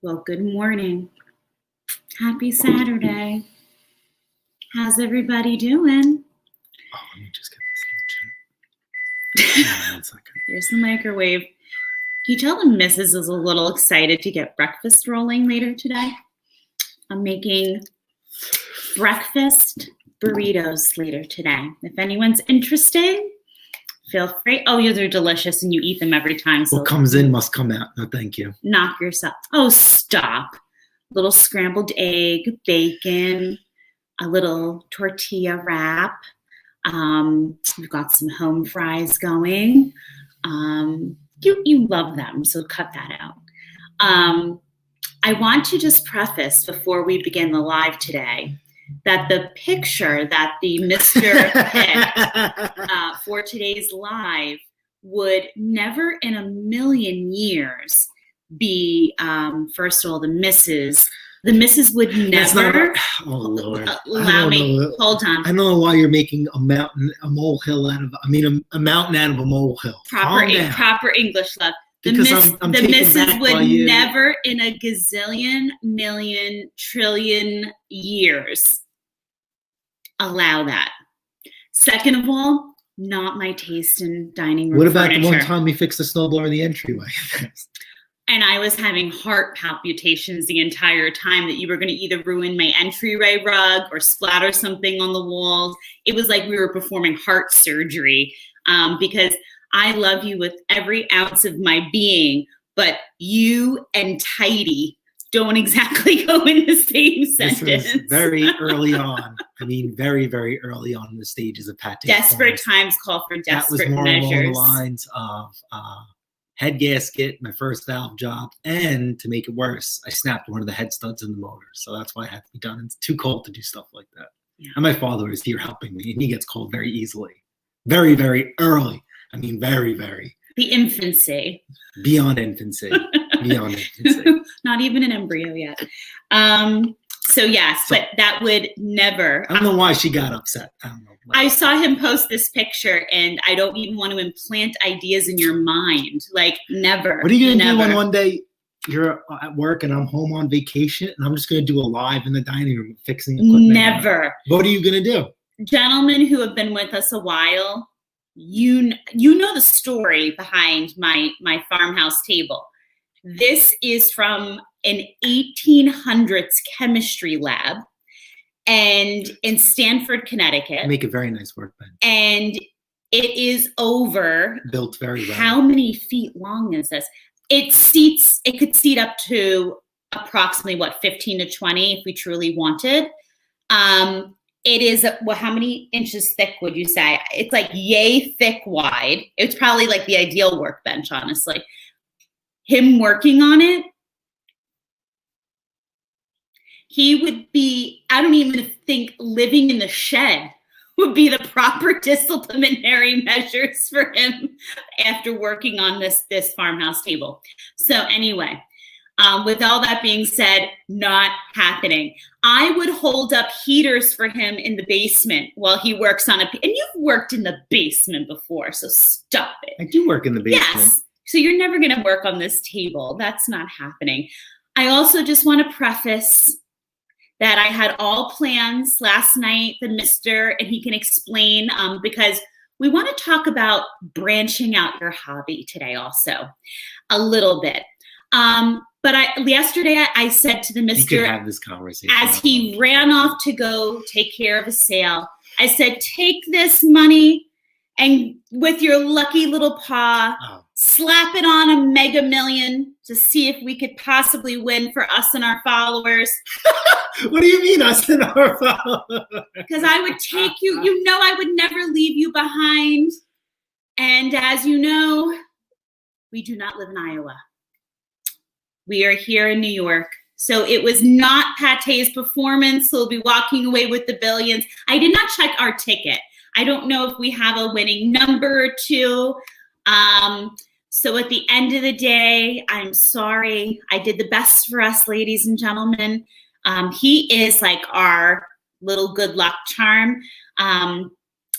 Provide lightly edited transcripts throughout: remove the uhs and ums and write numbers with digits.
Well, good morning. Happy Saturday. How's everybody doing? Oh, let me just get this in the chat. Hold on 1 second. There's the microwave. Can you tell the missus is a little excited to get breakfast rolling later today? I'm making breakfast burritos later today. If anyone's interested, feel free. Oh, yeah, they're delicious and you eat them every time. So What comes in must come out. No, thank you. knock yourself. Oh, stop. Little scrambled egg, bacon, a little tortilla wrap. We've got some home fries going. You love them, so cut that out. I want to just preface before we begin the live today that the picture that the Mr. picked for today's live would never in a million years be, first of all, the missus. The missus would never allow me. Hold on. I don't know why you're making a mountain a molehill out of. I mean, a mountain out of a molehill. Proper English, love. The missus would never in a gazillion, million, trillion years allow that. Second of all, not my taste in dining room. What about furniture. the one time we fixed the snowblower in the entryway? And I was having heart palpitations the entire time that you were going to either ruin my entryway rug or splatter something on the walls. It was like we were performing heart surgery because I love you with every ounce of my being, but you and tidy don't exactly go in the same sentence. This was very early on. I mean, very, very early on in the stages of pate. Desperate times call for desperate measures. That was more along the lines of head gasket, my first valve job, and to make it worse, I snapped one of the head studs in the motor. So that's why I had to be done. It's too cold to do stuff like that. Yeah. And my father is here helping me, and he gets cold very easily. Very, very early. I mean, very, very. The infancy. Beyond infancy. Beyond infancy. Not even an embryo yet. So yes, but that would never. I don't know why she got upset. I don't know. I saw him post this picture, and I don't even want to implant ideas in your mind. Like, never. What are you gonna do when one day you're at work and I'm home on vacation and I'm just gonna do a live in the dining room fixing equipment? Never. What are you gonna do? Gentlemen who have been with us a while, you know the story behind my farmhouse table. This is from an 1800s chemistry lab, and in Stanford, Connecticut. Make a very nice workbench. And it is built very well. How many feet long is this? It could seat up to approximately 15 to 20 if we truly wanted. It is, how many inches thick would you say? It's like yay thick wide. It's probably like the ideal workbench, honestly. Him working on it, he would be, I don't even think living in the shed would be the proper disciplinary measures for him after working on this farmhouse table. So anyway, with all that being said, not happening. I would hold up heaters for him in the basement while he works on and you've worked in the basement before, so stop it. I do work in the basement. Yes. So you're never going to work on this table. That's not happening. I also just want to preface that I had all plans last night, the Mr., and he can explain because we want to talk about branching out your hobby today also a little bit. But yesterday I said to the Mr. You could have this conversation as he ran off to go take care of a sale. I said, take this money and with your lucky little paw, slap it on a Mega Million to see if we could possibly win for us and our followers. What do you mean us and our followers? Because I would take you, I would never leave you behind. And as you know, we do not live in Iowa. We are here in New York. So it was not Pate's performance. So we'll be walking away with the billions. I did not check our ticket. I don't know if we have a winning number or two. So at the end of the day, I'm sorry. I did the best for us, ladies and gentlemen. He is like our little good luck charm.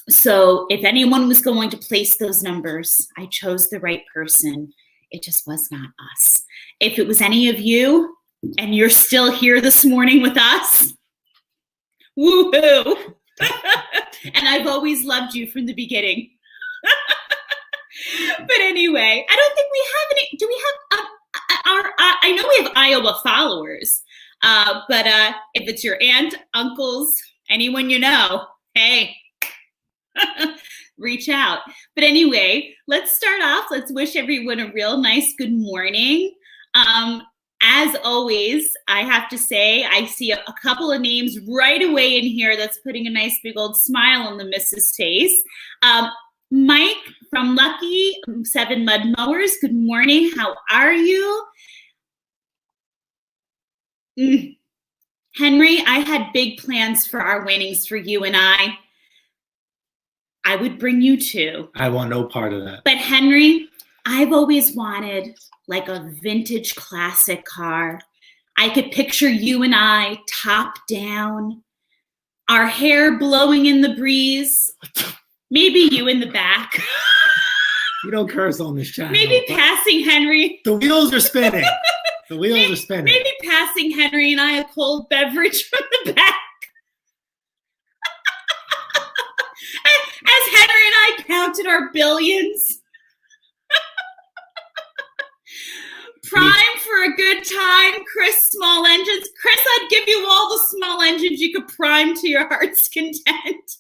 So if anyone was going to place those numbers, I chose the right person. It just was not us. If it was any of you, And you're still here this morning with us. Woohoo! And I've always loved you from the beginning. But anyway, I don't think we have any. Do we have I know we have Iowa followers, but if it's your aunt, uncles, anyone you know, hey, reach out. But anyway, let's start off. Let's wish everyone a real nice good morning. As always, I have to say, I see a couple of names right away in here that's putting a nice big old smile on the missus' face. Mike from Lucky 7 Mud Mowers, good morning. How are you? Henry, I had big plans for our winnings for you and I. I would bring you too. I want no part of that. But Henry, I've always wanted like a vintage classic car. I could picture you and I top down, our hair blowing in the breeze, maybe you in the back. You don't curse on this channel. Maybe passing Henry. The wheels are spinning. The wheels are spinning. Maybe passing Henry and I a cold beverage from the back. As Henry and I counted our billions. Prime for a good time, Chris Small Engines. Chris, I'd give you all the small engines you could prime to your heart's content.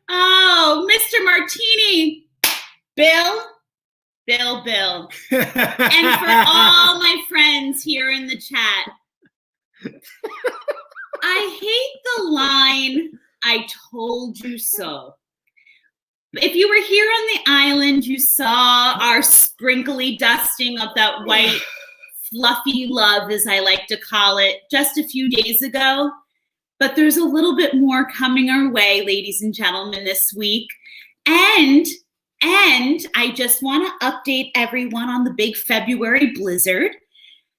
Oh, Mr. Martini. Bill. And for all my friends here in the chat, I hate the line, I told you so. If you were here on the island, you saw our sprinkly dusting of that white fluffy love, as I like to call it, just a few days ago. But there's a little bit more coming our way, ladies and gentlemen, this week. And I just want to update everyone on the big February blizzard.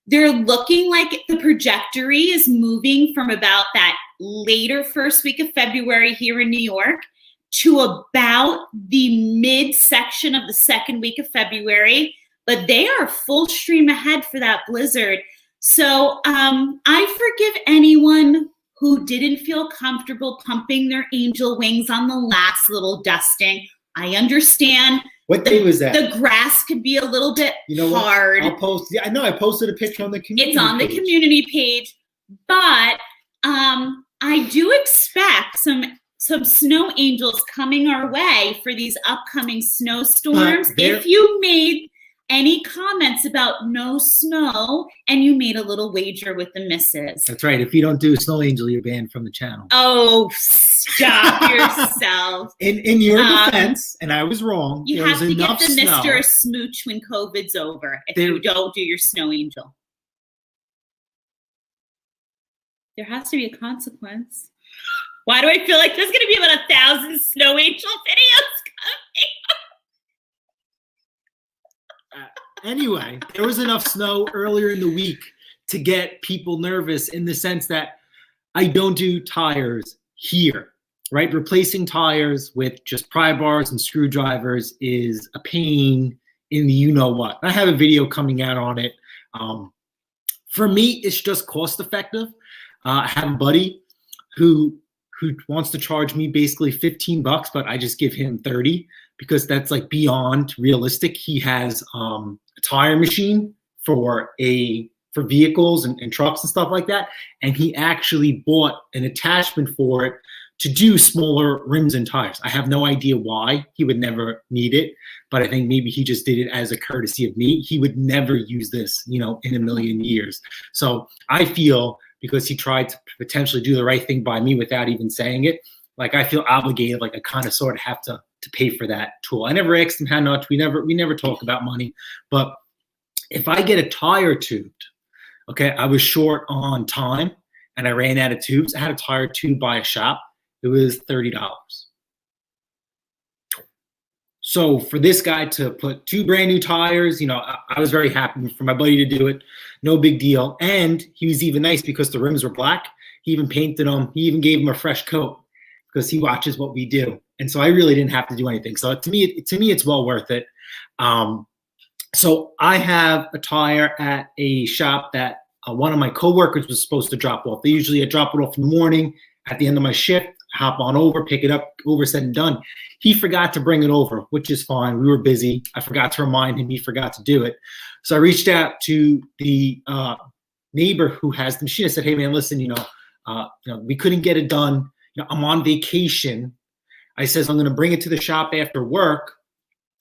They're looking like the trajectory is moving from about that later first week of February here in New York to about the mid-section of the second week of February. But they are full stream ahead for that blizzard. So I forgive anyone who didn't feel comfortable pumping their angel wings on the last little dusting. I understand. What day was that? The grass could be a little bit hard. I'll post. Yeah, I know. I posted a picture on the community. It's on the community page, but I do expect some snow angels coming our way for these upcoming snowstorms. If you made any comments about no snow and you made a little wager with the missus. That's right. If you don't do Snow Angel, you're banned from the channel. Oh, stop yourself. In your defense, and I was wrong, you have to get the Mr. a smooch when COVID's over if you don't do your Snow Angel. There has to be a consequence. Why do I feel like there's going to be about 1,000 Snow Angel videos coming? Anyway, there was enough snow earlier in the week to get people nervous in the sense that I don't do tires here, right? Replacing tires with just pry bars and screwdrivers is a pain in the you-know-what. I have a video coming out on it. For me, it's just cost effective. I have a buddy who wants to charge me basically $15, but I just give him 30 because that's like beyond realistic. He has a tire machine for vehicles and trucks and stuff like that, and he actually bought an attachment for it to do smaller rims and tires. I have no idea why. He would never need it, but I think maybe he just did it as a courtesy of me. He would never use this, in a million years. So I feel, because he tried to potentially do the right thing by me without even saying it, like I feel obligated, like I kind of sort of have to pay for that tool. I never asked him how much. We never talk about money. But if I get a tire tubed, okay, I was short on time and I ran out of tubes. I had a tire tube by a shop. It was $30. So for this guy to put 2 brand new tires, I was very happy for my buddy to do it. No big deal. And he was even nice because the rims were black. He even painted them. He even gave him a fresh coat because he watches what we do. And so I really didn't have to do anything. So to me, it's well worth it. So I have a tire at a shop that one of my coworkers was supposed to drop off. They usually drop it off in the morning at the end of my shift, hop on over, pick it up, over, said and done. He forgot to bring it over, which is fine. We were busy. I forgot to remind him. He forgot to do it. So I reached out to the neighbor who has the machine. I said, hey, man, listen, we couldn't get it done. I'm on vacation. I says, I'm going to bring it to the shop after work.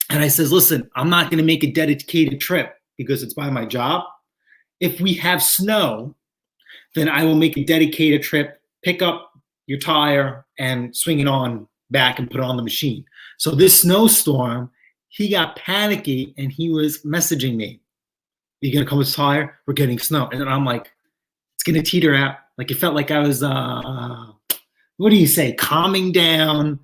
And I says, listen, I'm not going to make a dedicated trip because it's by my job. If we have snow, then I will make a dedicated trip, pick up your tire and swing it on back and put it on the machine. So this snowstorm, he got panicky and he was messaging me, you going to come with tire? We're getting snow. And then I'm like, it's going to teeter out. Like it felt like I was, what do you say? Calming down.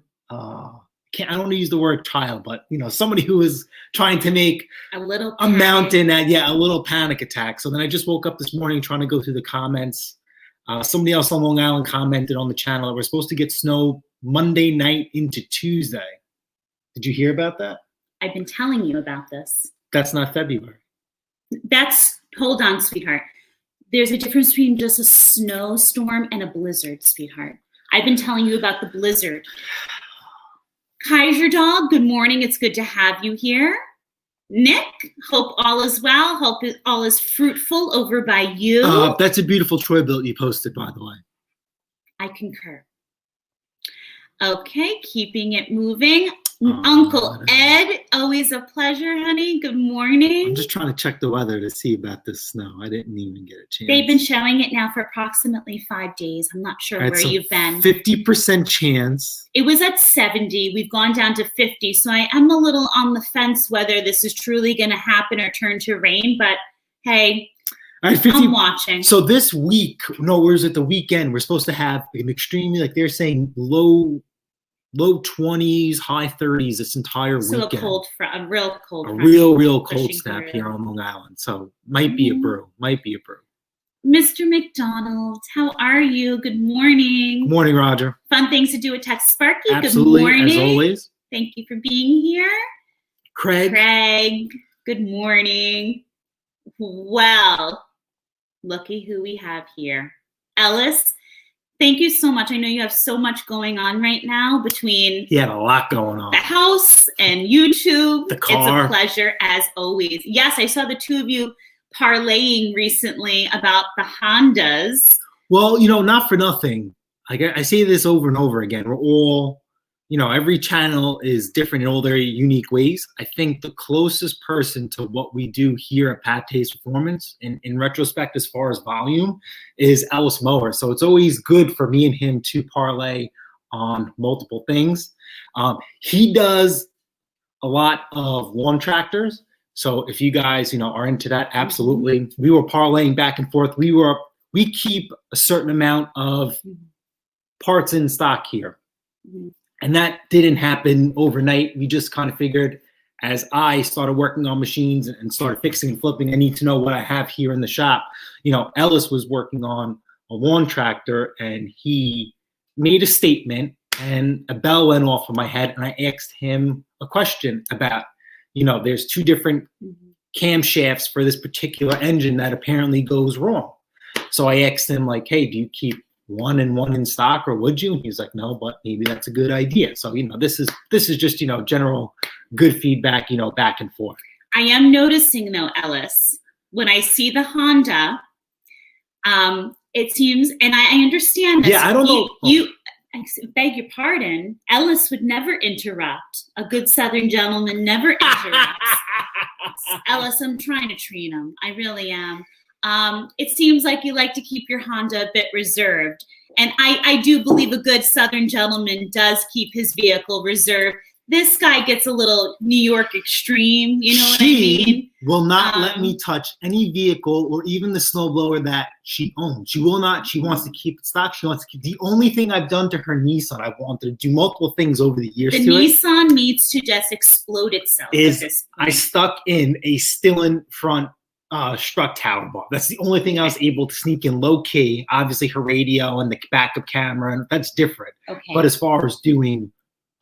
I don't want to use the word child, but somebody who was trying to make a mountain, a little panic attack. So then I just woke up this morning trying to go through the comments. Somebody else on Long Island commented on the channel that we're supposed to get snow Monday night into Tuesday. Did you hear about that? I've been telling you about this. That's not February. Hold on, sweetheart. There's a difference between just a snowstorm and a blizzard, sweetheart. I've been telling you about the blizzard. Kaiser Dog, good morning. It's good to have you here. Nick, hope all is well. Hope all is fruitful over by you. That's a beautiful Troy built you posted, by the way. I concur. Okay, keeping it moving. Uncle Ed, always a pleasure, honey. Good morning. I'm just trying to check the weather to see about this snow. I didn't even get a chance. They've been showing it now for approximately 5 days. I'm not sure where you've been. 50% chance. It was at 70. We've gone down to 50. So I am a little on the fence whether this is truly going to happen or turn to rain. But hey, right, 50, I'm watching. So this week, where's it the weekend? We're supposed to have an extremely, like they're saying, low 20s, high 30s this entire weekend. So a real cold snap here on Long Island. So might be a brew. Mr. McDonald, how are you? Good morning. Good morning, Roger. Fun things to do with Tech Sparky. Absolutely, good morning. As always. Thank you for being here. Craig, good morning. Well, looky who we have here. Ellis, thank you so much. I know you have so much going on right now between a lot going on. The house and YouTube. The car. It's a pleasure as always. Yes, I saw the two of you parlaying recently about the Hondas. Well, not for nothing. I say this over and over again. We're all, every channel is different in all their unique ways. I think the closest person to what we do here at Pat Taste Performance, in retrospect, as far as volume, is Ellis Mowers. So it's always good for me and him to parlay on multiple things. He does a lot of lawn tractors. So if you guys, are into that, absolutely. We were parlaying back and forth. We keep a certain amount of parts in stock here. And that didn't happen overnight. We just kind of figured as I started working on machines and started fixing and flipping, I need to know what I have here in the shop. Ellis was working on a lawn tractor and he made a statement and a bell went off in my head and I asked him a question about, there's 2 different camshafts for this particular engine that apparently goes wrong. So I asked him like, hey, do you keep one and one in stock or would you? And he's like, no, but maybe that's a good idea. So, this is just, general good feedback, back and forth. I am noticing though, Ellis, when I see the Honda, it seems, and I understand that. Yeah, I don't know. I beg your pardon, Ellis would never interrupt. A good Southern gentleman never interrupts. Ellis, I'm trying to train him. I really am. It seems like you like to keep your Honda a bit reserved. And I do believe a good Southern gentleman does keep his vehicle reserved. This guy gets a little New York extreme, you know what I mean? She will not let me touch any vehicle or even the snowblower that she owns. She will not. She wants to keep it stock. She wants to keep the only thing I've done to her Nissan. I've wanted to do multiple things over the years. The Nissan needs to just explode itself. I stuck in a still in front struck tower bar. That's the only thing I was able to sneak in low key. Obviously her radio and the backup camera, and that's different. Okay. But as far as doing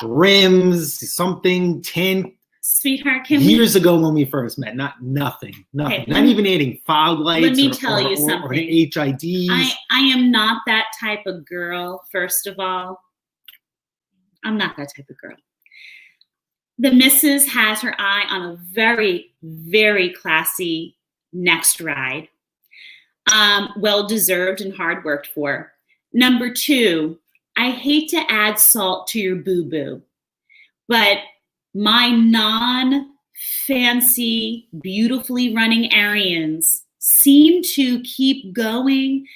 rims, something, tint, Sweetheart, can years ago when we first met, nothing, Okay, not even adding fog lights. Let me tell you something. Or the HIDs. I am not that type of girl. First of all, I'm not that type of girl. The missus has her eye on a very, very classy next ride. Well deserved and hard worked for. Number two, I hate to add salt to your boo-boo, but my non-fancy, beautifully running Arians seem to keep going,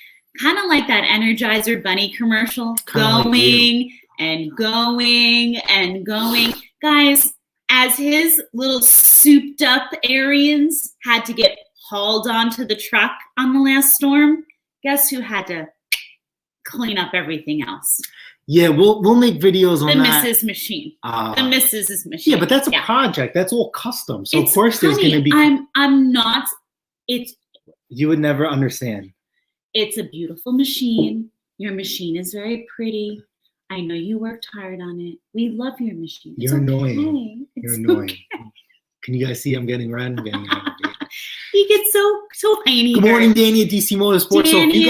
kind of like that Energizer Bunny commercial, going and going and going. Guys, as his little souped up Arians had to get hauled onto the truck on the last storm, guess who had to clean up everything else? Yeah, we'll make videos on that. The Mrs. Machine. The Mrs.'s Machine. Yeah, but that's a project. That's all custom. So of course there's going to be. I'm not. It's. You would never understand. It's a beautiful machine. Your machine is very pretty. I know you worked hard on it. We love your machine. You're annoying. Okay. You're annoying. Okay. Can you guys see I'm getting red? I'm getting angry. He gets so tiny. Good morning, Danny at DC Motorsports. So if you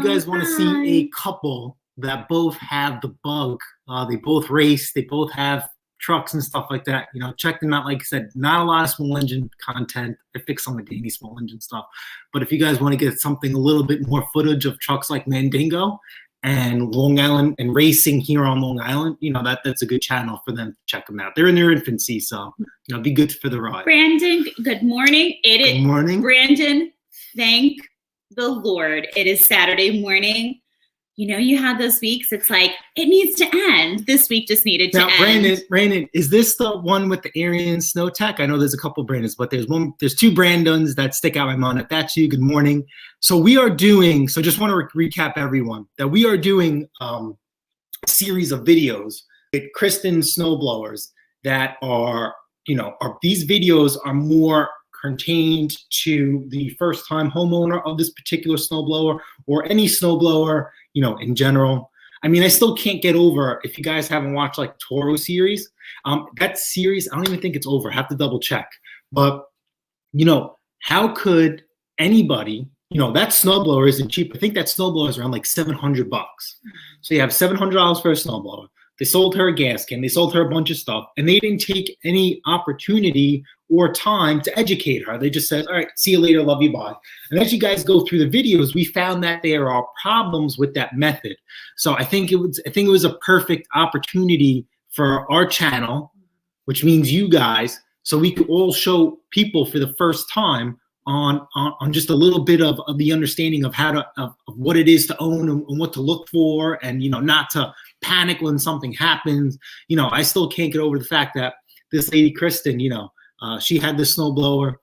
guys want to see a couple that both have the bug, they both race, they both have trucks and stuff like that, you know, check them out. Like I said, not a lot of small engine content. I fix some of Danny's small engine stuff. But if you guys want to get something a little bit more footage of trucks like Mandingo and Long Island and racing here on Long Island, you know, that's a good channel for them to check them out. They're in their infancy, so, you know, be good for the ride. Brandon, good morning. Good morning. Brandon, thank the Lord. It is Saturday morning. You know, you have those weeks, it's like, it needs to end. This week just needed to end. Brandon, is this the one with the Arian Snow Tech? I know there's a couple Brandons, but there's two Brandons that stick out in my mind. If that's you, good morning. So just want to recap everyone, that we are doing a series of videos with Kristen snowblowers that are, these videos are more contained to the first time homeowner of this particular snowblower or any snowblower, in general. I mean, I still can't get over, if you guys haven't watched like Toro series, that series, I don't even think it's over. I have to double check. But, how could anybody, that snowblower isn't cheap. I think that snowblower is around like $700. So you have $700 for a snowblower. They sold her a gas can. They sold her a bunch of stuff. And they didn't take any opportunity or time to educate her. They just said, all right, see you later, love you, bye. And as you guys go through the videos, we found that there are problems with that method. So I think it was a perfect opportunity for our channel, which means you guys, so we could all show people for the first time on just a little bit of the understanding of how to of what it is to own and what to look for, and not to panic when something happens. I still can't get over the fact that this lady Kristen, she had this snowblower.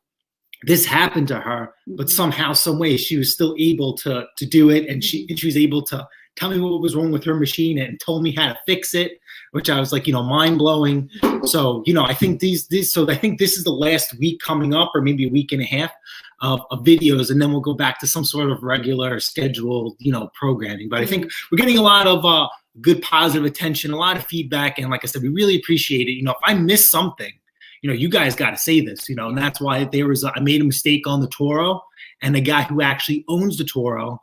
This happened to her, but somehow, some way, she was still able to do it, and she was able to tell me what was wrong with her machine and told me how to fix it, which I was like, mind blowing. So, I think I think this is the last week coming up, or maybe a week and a half of videos, and then we'll go back to some sort of regular scheduled, programming. But I think we're getting a lot of good, positive attention, a lot of feedback, and like I said, we really appreciate it. If I miss something, you guys got to say this, and that's why I made a mistake on the Toro, and the guy who actually owns the Toro,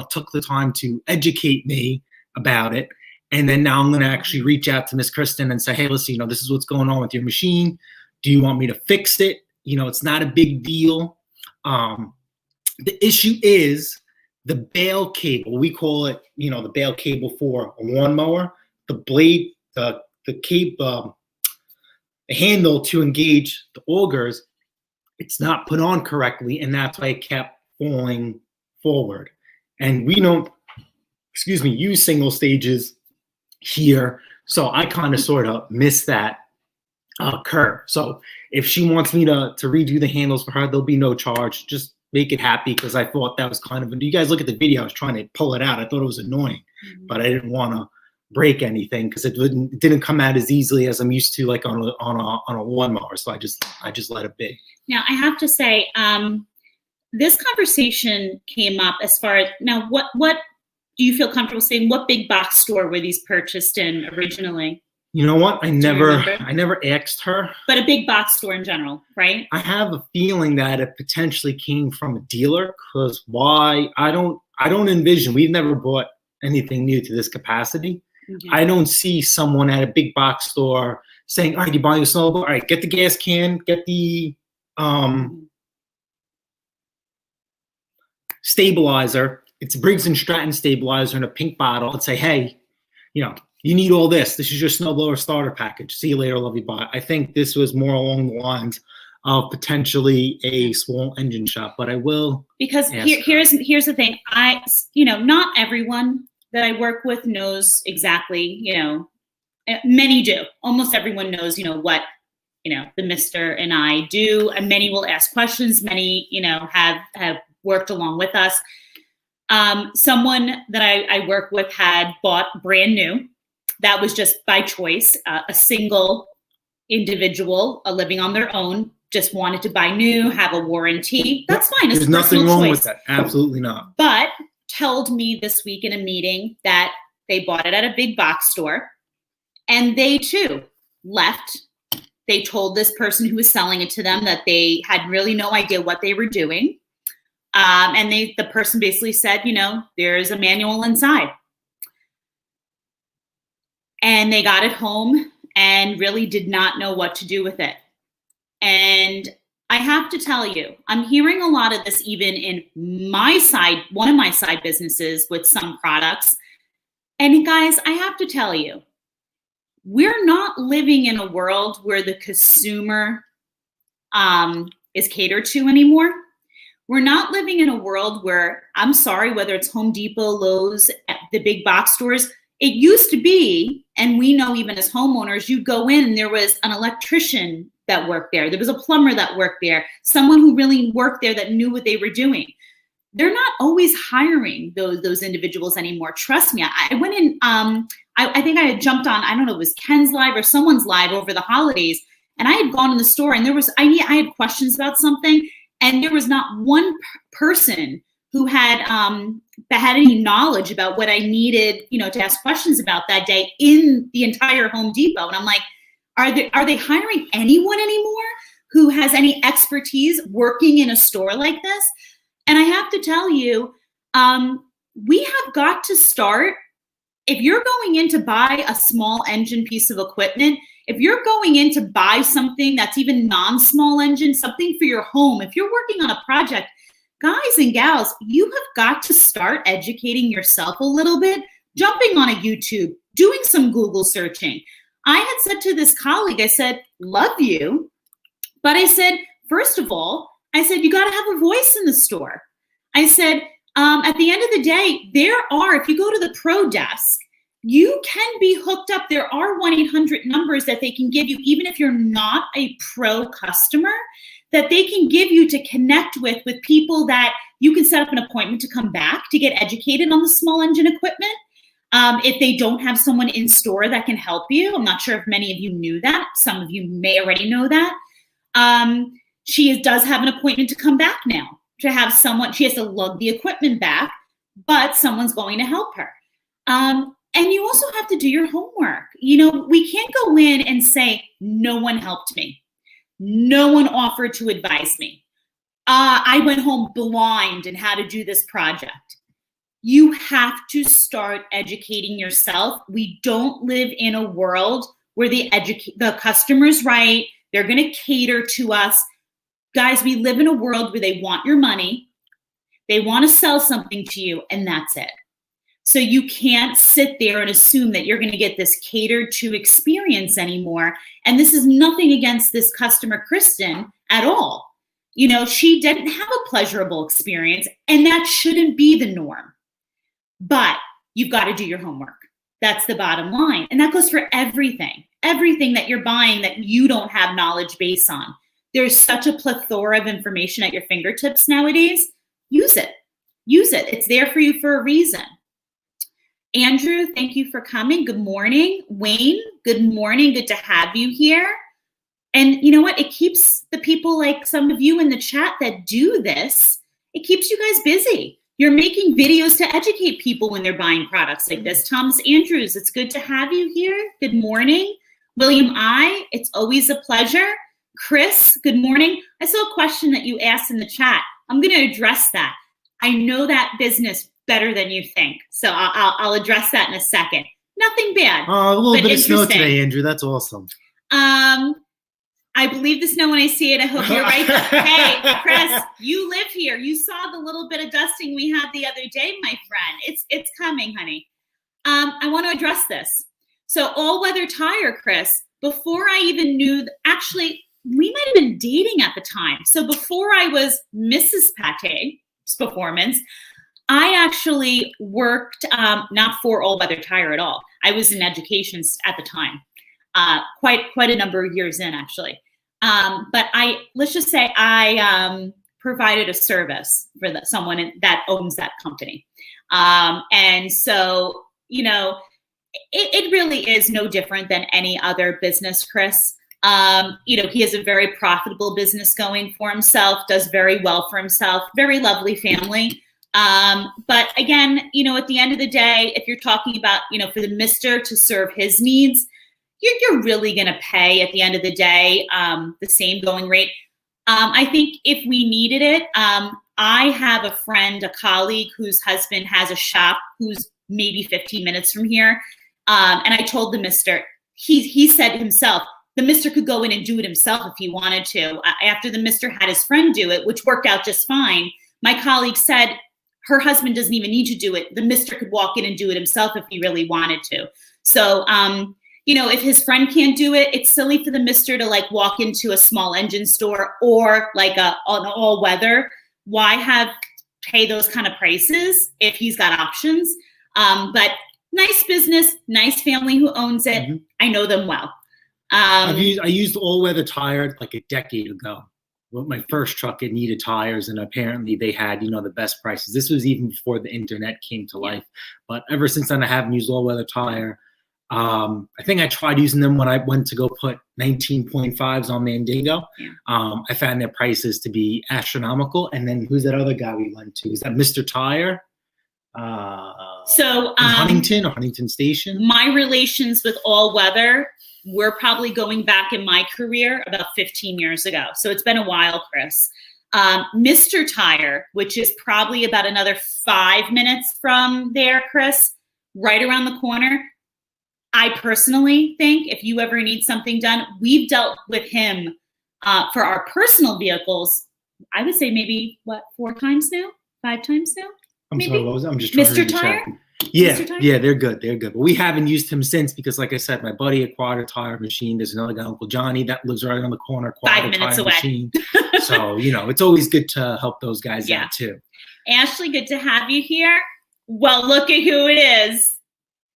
took the time to educate me about it. And then now I'm going to actually reach out to Miss Kristen and say, hey, listen, this is what's going on with your machine. Do you want me to fix it? It's not a big deal. The issue is the bail cable. We call it, the bail cable for a lawnmower. The blade, the cable, the handle to engage the augers, it's not put on correctly, and that's why it kept falling forward. And we don't, use single stages here, so I kind of sort of miss that curve. So if she wants me to redo the handles for her, there'll be no charge. Just make it happy, because I thought that was kind of, you guys look at the video, I was trying to pull it out. I thought it was annoying, but I didn't want to break anything, because it didn't come out as easily as I'm used to, like on a lawnmower. So I just let it be. Now I have to say, this conversation came up as far as, what do you feel comfortable saying? What big box store were these purchased in originally? You know what? I you never asked her. But a big box store in general, right? I have a feeling that it potentially came from a dealer, because why? I don't envision. We've never bought anything new to this capacity. Okay. I don't see someone at a big box store saying, "All right, you buying a snowball? All right, get the gas can, get the stabilizer. It's a Briggs and Stratton stabilizer in a pink bottle, and say, hey, you need all this. This is your snowblower starter package. See you later, love you, bye." I think this was more along the lines of potentially a small engine shop, but I will. Because here's the thing. Not everyone that I work with knows exactly, many do. Almost everyone knows, what, the Mr. and I do, and many will ask questions. Many, have worked along with us. Someone that I work with had bought brand new. That was just by choice. A single individual living on their own just wanted to buy new, have a warranty. That's fine. There's nothing wrong with that. Absolutely not. But told me this week in a meeting that they bought it at a big box store, and they too left. They told this person who was selling it to them that they had really no idea what they were doing. And the person basically said, there's a manual inside. And they got it home and really did not know what to do with it. And I have to tell you, I'm hearing a lot of this even in one of my side businesses with some products. And guys, I have to tell you, we're not living in a world where the consumer is catered to anymore. We're not living in a world where, I'm sorry, whether it's Home Depot, Lowe's, the big box stores, it used to be, and we know even as homeowners, you go in and there was an electrician that worked there. There was a plumber that worked there, someone who really worked there that knew what they were doing. They're not always hiring those individuals anymore. Trust me. I went in, I think I had jumped on, I don't know, it was Ken's live or someone's live over the holidays. And I had gone in the store and I had questions about something. And there was not one person who had any knowledge about what I needed, to ask questions about that day in the entire Home Depot. And I'm like, are they hiring anyone anymore who has any expertise working in a store like this? And I have to tell you, we have got to start. If you're going in to buy a small engine piece of equipment, if you're going in to buy something that's even non-small engine, something for your home, if you're working on a project, guys and gals, you have got to start educating yourself a little bit, jumping on a YouTube, doing some Google searching. I had said to this colleague, I said, love you. But I said, first of all, you got to have a voice in the store. I said, at the end of the day, if you go to the pro desk, you can be hooked up. There are 1-800 numbers that they can give you, even if you're not a pro customer, that they can give you to connect with people that you can set up an appointment to come back to get educated on the small engine equipment. If they don't have someone in store that can help you, I'm not sure if many of you knew that. Some of you may already know that. She does have an appointment to come back now to have someone. She has to lug the equipment back, but someone's going to help her. And you also have to do your homework. We can't go in and say, no one helped me. No one offered to advise me. I went home blind in how to do this project. You have to start educating yourself. We don't live in a world where the customer's right. They're going to cater to us. Guys, we live in a world where they want your money. They want to sell something to you, and that's it. So you can't sit there and assume that you're going to get this catered to experience anymore. And this is nothing against this customer, Kristen, at all. She didn't have a pleasurable experience, and that shouldn't be the norm. But you've got to do your homework. That's the bottom line. And that goes for everything that you're buying that you don't have knowledge base on. There's such a plethora of information at your fingertips nowadays. Use it. It's there for you for a reason. Andrew, thank you for coming. Good morning. Wayne, good morning. Good to have you here. And you know what? It keeps the people like some of you in the chat that do this, it keeps you guys busy. you're making videos to educate people when they're buying products like this. Thomas Andrews, it's good to have you here. Good morning. William it's always a pleasure. Chris, good morning. I saw a question that you asked in the chat. I'm going to address that. I know that business better than you think. So I'll address that in a second. Nothing bad. Oh, a little bit of snow today, Andrew. That's awesome. I believe the snow when I see it. I hope you're right. Hey, Chris, you live here. You saw the little bit of dusting we had the other day, my friend. It's coming, honey. I want to address this. So all-weather tire, Chris, before I even knew, actually, we might have been dating at the time. So before I was Mrs. Pate's Performance, I actually worked not for all-weather tire at all. I was in education at the time, quite a number of years in, actually. But let's just say I provided a service for someone that owns that company. And so, you know, it really is no different than any other business, Chris. You know, he has a very profitable business going for himself, does very well for himself, very lovely family. But again, you know, at the end of the day, if you're talking about, you know, for the mister to serve his needs, you're really going to pay at the end of the day the same going rate. I think if we needed it, I have a friend, a colleague whose husband has a shop who's maybe 15 minutes from here. And I told the mister, he said himself, the mister could go in and do it himself if he wanted to. After the mister had his friend do it, which worked out just fine, my colleague said her husband doesn't even need to do it. The mister could walk in and do it himself if he really wanted to. So, you know, if his friend can't do it, it's silly for the mister to like walk into a small engine store or like an all weather. Why pay those kind of prices if he's got options? But nice business, nice family who owns it. Mm-hmm. I know them well. I used all-weather tire like a decade ago. Well, my first truck, it needed tires, and apparently they had, you know, the best prices. This was even before the internet came to life. But ever since then, I haven't used all-weather tire. I think I tried using them when I went to go put 19.5s on Mandingo. Yeah. I found their prices to be astronomical. And then who's that other guy we went to? Is that Mr. Tire? Huntington Station. My relations with all weather were probably going back in my career about 15 years ago. So it's been a while, Chris. Mr. Tire, which is probably about another 5 minutes from there, Chris, right around the corner. I personally think if you ever need something done, we've dealt with him for our personal vehicles. I would say maybe 4 times now, 5 times now. I'm sorry, what was that? I'm just trying to read the chat. Yeah, they're good. But we haven't used him since because, like I said, my buddy acquired a tire machine. There's another guy, Uncle Johnny, that lives right on the corner. 5 minutes away. Machine. So, you know, it's always good to help those guys out too. Ashley, good to have you here. Well, look at who it is.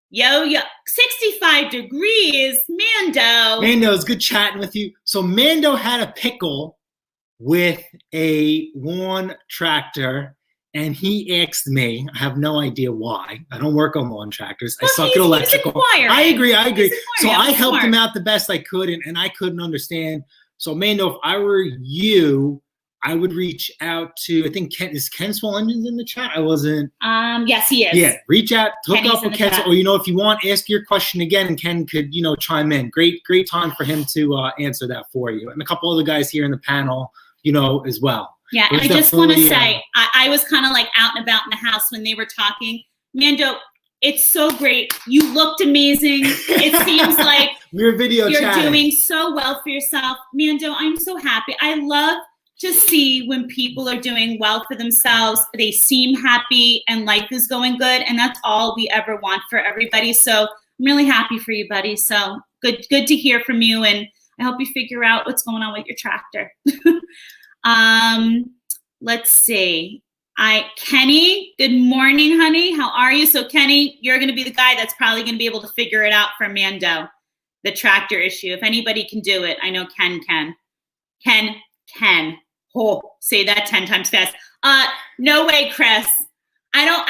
Yo, 65 degrees, Mando. Mando, it's good chatting with you. So Mando had a pickle with a lawn tractor. And he asked me, I have no idea why. I don't work on lawn tractors. I suck at electrical. I agree. So I helped him out the best I could, and I couldn't understand. So, Mando, if I were you, I would reach out to, I think Ken Small Engines in the chat? I wasn't. Yes, he is. Yeah, reach out, hook up with Ken. Or, you know, if you want, ask your question again, and Ken could, you know, chime in. Great time for him to answer that for you. And a couple other guys here in the panel, you know, as well. Yeah, I just want to say, I was kind of like out and about in the house when they were talking. Mando, it's so great. You looked amazing. It seems like you're doing so well for yourself. Mando, I'm so happy. I love to see when people are doing well for themselves. They seem happy and life is going good. And that's all we ever want for everybody. So I'm really happy for you, buddy. So good to hear from you. And I hope you figure out what's going on with your tractor. Let's see. Kenny, good morning, honey. How are you? So Kenny, you're going to be the guy that's probably going to be able to figure it out for Mando, the tractor issue. If anybody can do it, I know Ken can. Ken. Oh, say that 10 times fast. No way, Chris. I don't.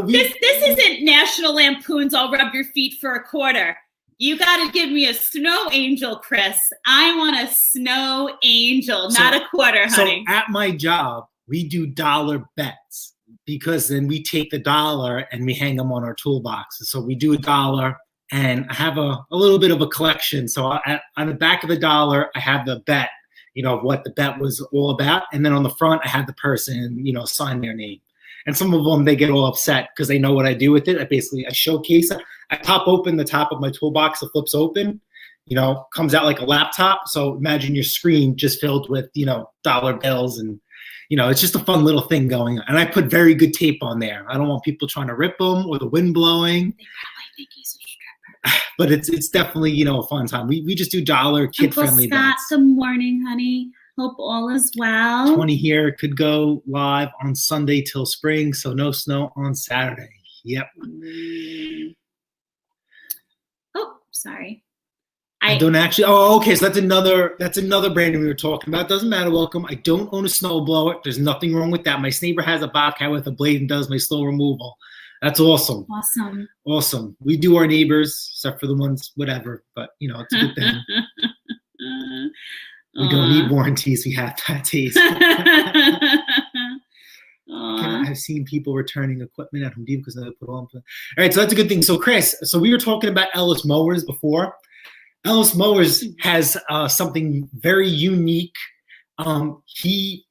This isn't National Lampoon's I'll rub your feet for a quarter. You got to give me a snow angel, Chris. I want a snow angel, not a quarter, honey. So at my job, we do dollar bets, because then we take the dollar and we hang them on our toolboxes. So we do a dollar, and I have a little bit of a collection. So on the back of the dollar, I have the bet, what the bet was all about. And then on the front, I have the person, sign their name. And some of them, they get all upset because they know what I do with it. I showcase it. I pop open the top of my toolbox, it flips open, comes out like a laptop. So imagine your screen just filled with, dollar bills, and, it's just a fun little thing going on. And I put very good tape on there. I don't want people trying to rip them or the wind blowing. They probably think he's a stripper. But it's definitely, a fun time. We just do dollar kid-friendly bets. Good morning, honey. Hope all is well. 20 here could go live on Sunday till spring, so no snow on Saturday. Yep. Oh, sorry. I don't actually. Oh, okay. So that's another brand we were talking about. Doesn't matter. Welcome. I don't own a snowblower. There's nothing wrong with that. My neighbor has a bobcat with a blade and does my snow removal. That's awesome. Awesome. We do our neighbors, except for the ones, whatever. But it's a good thing. We don't need warranties. We have tattoos. I've seen people returning equipment at Home Depot because they put on. All right, so that's a good thing. So Chris, we were talking about Ellis Mowers before. Ellis Mowers has something very unique. He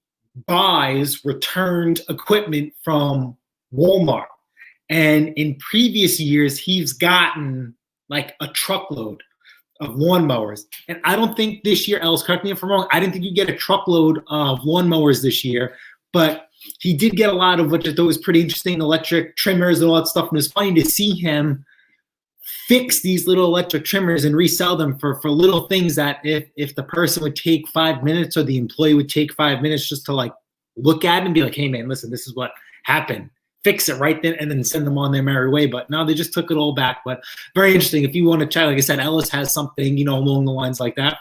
buys returned equipment from Walmart. And in previous years, he's gotten like a truckload of lawnmowers. And I don't think this year, Ellis, correct me if I'm wrong, I didn't think you'd get a truckload of lawnmowers this year. But he did get a lot of, which I thought was pretty interesting, electric trimmers and all that stuff. And it was funny to see him fix these little electric trimmers and resell them for little things that if the person would take 5 minutes, or the employee would take 5 minutes just to like look at it and be like, hey man, listen, this is what happened. Fix it right then, and then send them on their merry way. But no, they just took it all back. But very interesting. If you want to check, like I said, Ellis has something, along the lines like that.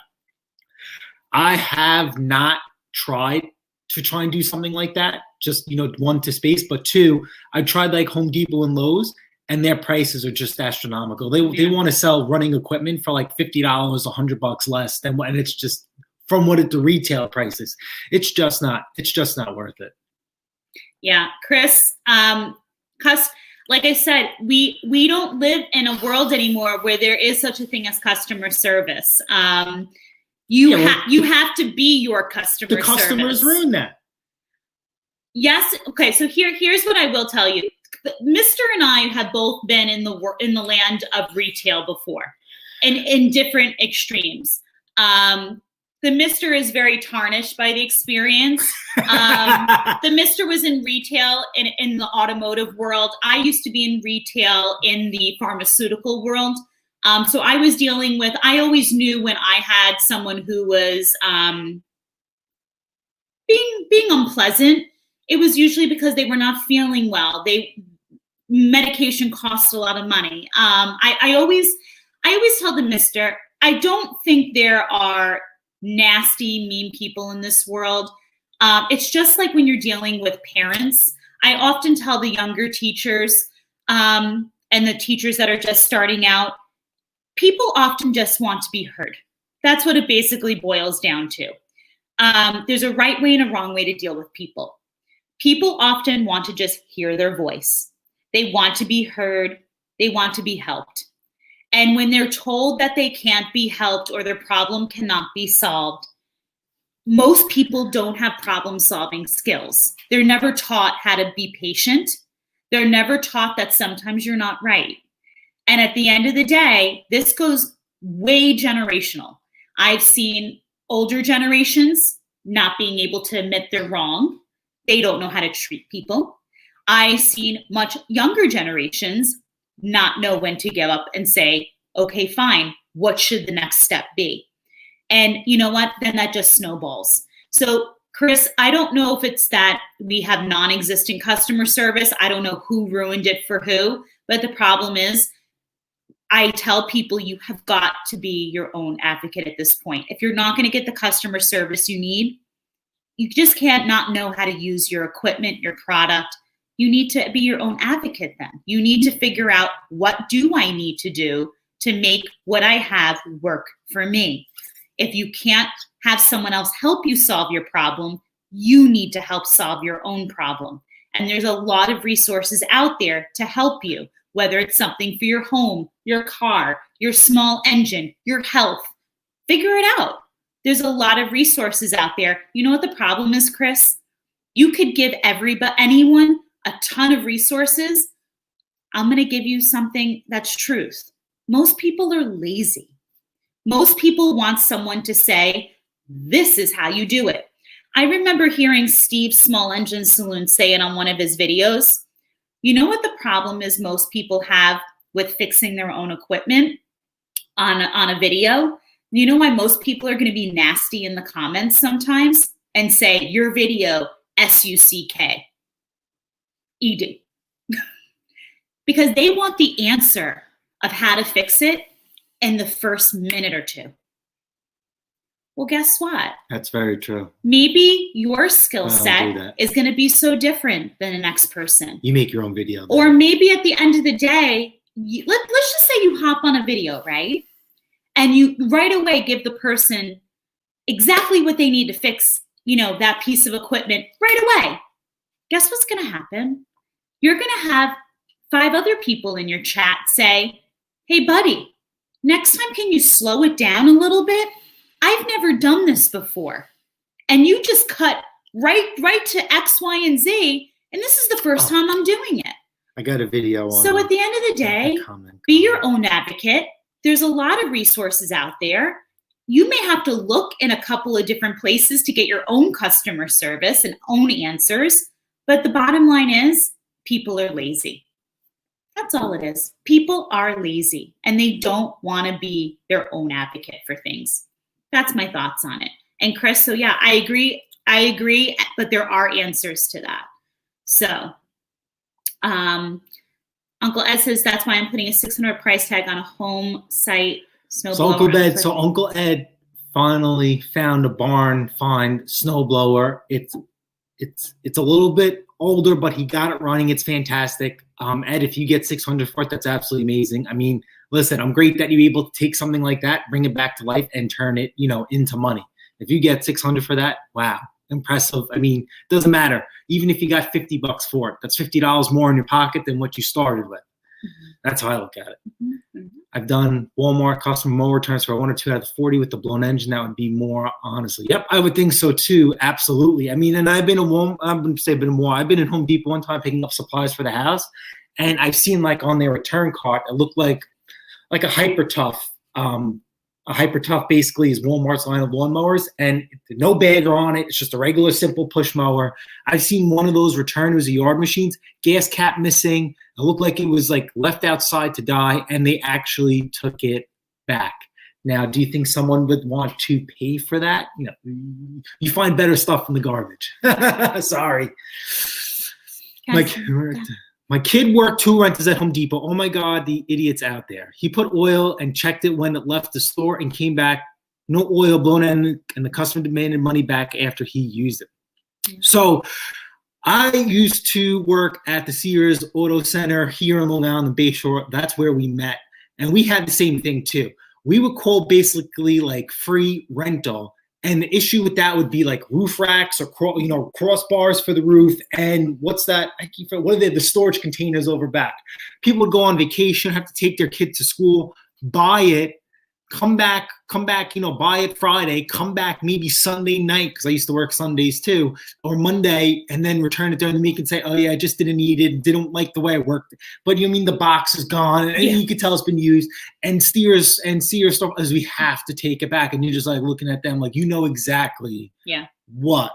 I have not tried to try and do something like that. Just, one, to space, but two, I tried like Home Depot and Lowe's, and their prices are just astronomical. They want to sell running equipment for like $50, $100 less than what, and it's just from what the retail price is. It's just not worth it. Yeah, Chris, like I said, we don't live in a world anymore where there is such a thing as customer service. You have to be your customer service. The customers ruin that. Yes. Okay. So here's what I will tell you. Mr. and I have both been in the land of retail before, and in different extremes. The Mr. is very tarnished by the experience. The Mr. was in retail in the automotive world. I used to be in retail in the pharmaceutical world. So I was dealing with, I always knew when I had someone who was being unpleasant, it was usually because they were not feeling well. Medication costs a lot of money. I always tell the Mr., I don't think there are nasty, mean people in this world. It's just like when you're dealing with parents. I often tell the younger teachers and the teachers that are just starting out, people often just want to be heard. That's what it basically boils down to. There's a right way and a wrong way to deal with people. People often want to just hear their voice. They want to be heard. They want to be helped. And when they're told that they can't be helped or their problem cannot be solved, most people don't have problem-solving skills. They're never taught how to be patient. They're never taught that sometimes you're not right. And at the end of the day, this goes way generational. I've seen older generations not being able to admit they're wrong. They don't know how to treat people. I've seen much younger generations not know when to give up and say, okay, fine, what should the next step be? And you know what? Then that just snowballs. So Chris, I don't know if it's that we have non-existent customer service. I don't know who ruined it for who, but the problem is I tell people you have got to be your own advocate at this point. If you're not going to get the customer service you need, you just can't not know how to use your equipment, your product. You need to be your own advocate then. You need to figure out, what do I need to do to make what I have work for me? If you can't have someone else help you solve your problem, You need to help solve your own problem. And there's a lot of resources out there to help you, whether it's something for your home, your car, your small engine, your health. Figure it out. There's a lot of resources out there. You know what the problem is, Chris? You could give anyone a ton of resources. I'm going to give you something that's truth. Most people are lazy. Most people want someone to say, this is how you do it. I remember hearing Steve Small Engine Saloon say it on one of his videos. You know what the problem is most people have with fixing their own equipment on a video? You know why most people are going to be nasty in the comments sometimes and say, your video, SUCK. ED. Because they want the answer of how to fix it in the first minute or two. Well, guess what? That's very true. Maybe your skill set is going to be so different than the next person. You make your own video. Though. Or maybe at the end of the day, let's just say you hop on a video, right? And you right away give the person exactly what they need to fix, that piece of equipment right away. Guess what's going to happen? You're going to have 5 other people in your chat say, hey, buddy, next time, can you slow it down a little bit? I've never done this before. And you just cut right to X, Y, and Z. And this is the first time I'm doing it. I got a video on. So at the end of the day, be your own advocate. There's a lot of resources out there. You may have to look in a couple of different places to get your own customer service and own answers. But the bottom line is people are lazy. That's all it is. People are lazy and they don't want to be their own advocate for things. That's my thoughts on it. And Chris, so yeah, I agree, but there are answers to that. So Uncle Ed says, that's why I'm putting a $600 price tag on a home site snowblower. So Uncle Ed finally found a barn find snowblower. It's a little bit older, but he got it running. It's fantastic. Ed, if you get 600 for it, that's absolutely amazing. I mean, listen, I'm great that you're able to take something like that, bring it back to life, and turn it, into money. If you get 600 for that, wow, impressive. I mean, it doesn't matter. Even if you got $50 for it, that's $50 more in your pocket than what you started with. Mm-hmm. That's how I look at it. Mm-hmm. I've done Walmart custom mower turns for 1 or 2 out of the 40 with the blown engine. That would be more, honestly. Yep, I would think so too. Absolutely. I mean, and I've been in I've been in Home Depot one time picking up supplies for the house, and I've seen on their return cart, it looked like a Hyper Tough. A Hyper Tough basically is Walmart's line of lawnmowers, and no bagger on it. It's just a regular, simple push mower. I've seen one of those return. It was a yard machines, gas cap missing. It looked like it was left outside to die, and they actually took it back. Now, do you think someone would want to pay for that? You find better stuff in the garbage. Sorry. My kid worked 2 renters at Home Depot. Oh my God, the idiot's out there. He put oil and checked it when it left the store and came back. No oil blown in, and the customer demanded money back after he used it. Mm-hmm. So I used to work at the Sears Auto Center here in Long Island, Bayshore. That's where we met. And we had the same thing too. We would call basically free rental. And the issue with that would be roof racks or crossbars for the roof, and what's that? What are they? The storage containers over back. People would go on vacation, have to take their kid to school, buy it, come back, buy it Friday, come back maybe Sunday night, because I used to work Sundays too, or Monday, and then return it during the week and say, oh yeah, I just didn't need it, didn't like the way it worked. But the box is gone, and you could tell it's been used. And Sears stuff is, we have to take it back, and you're just looking at them exactly what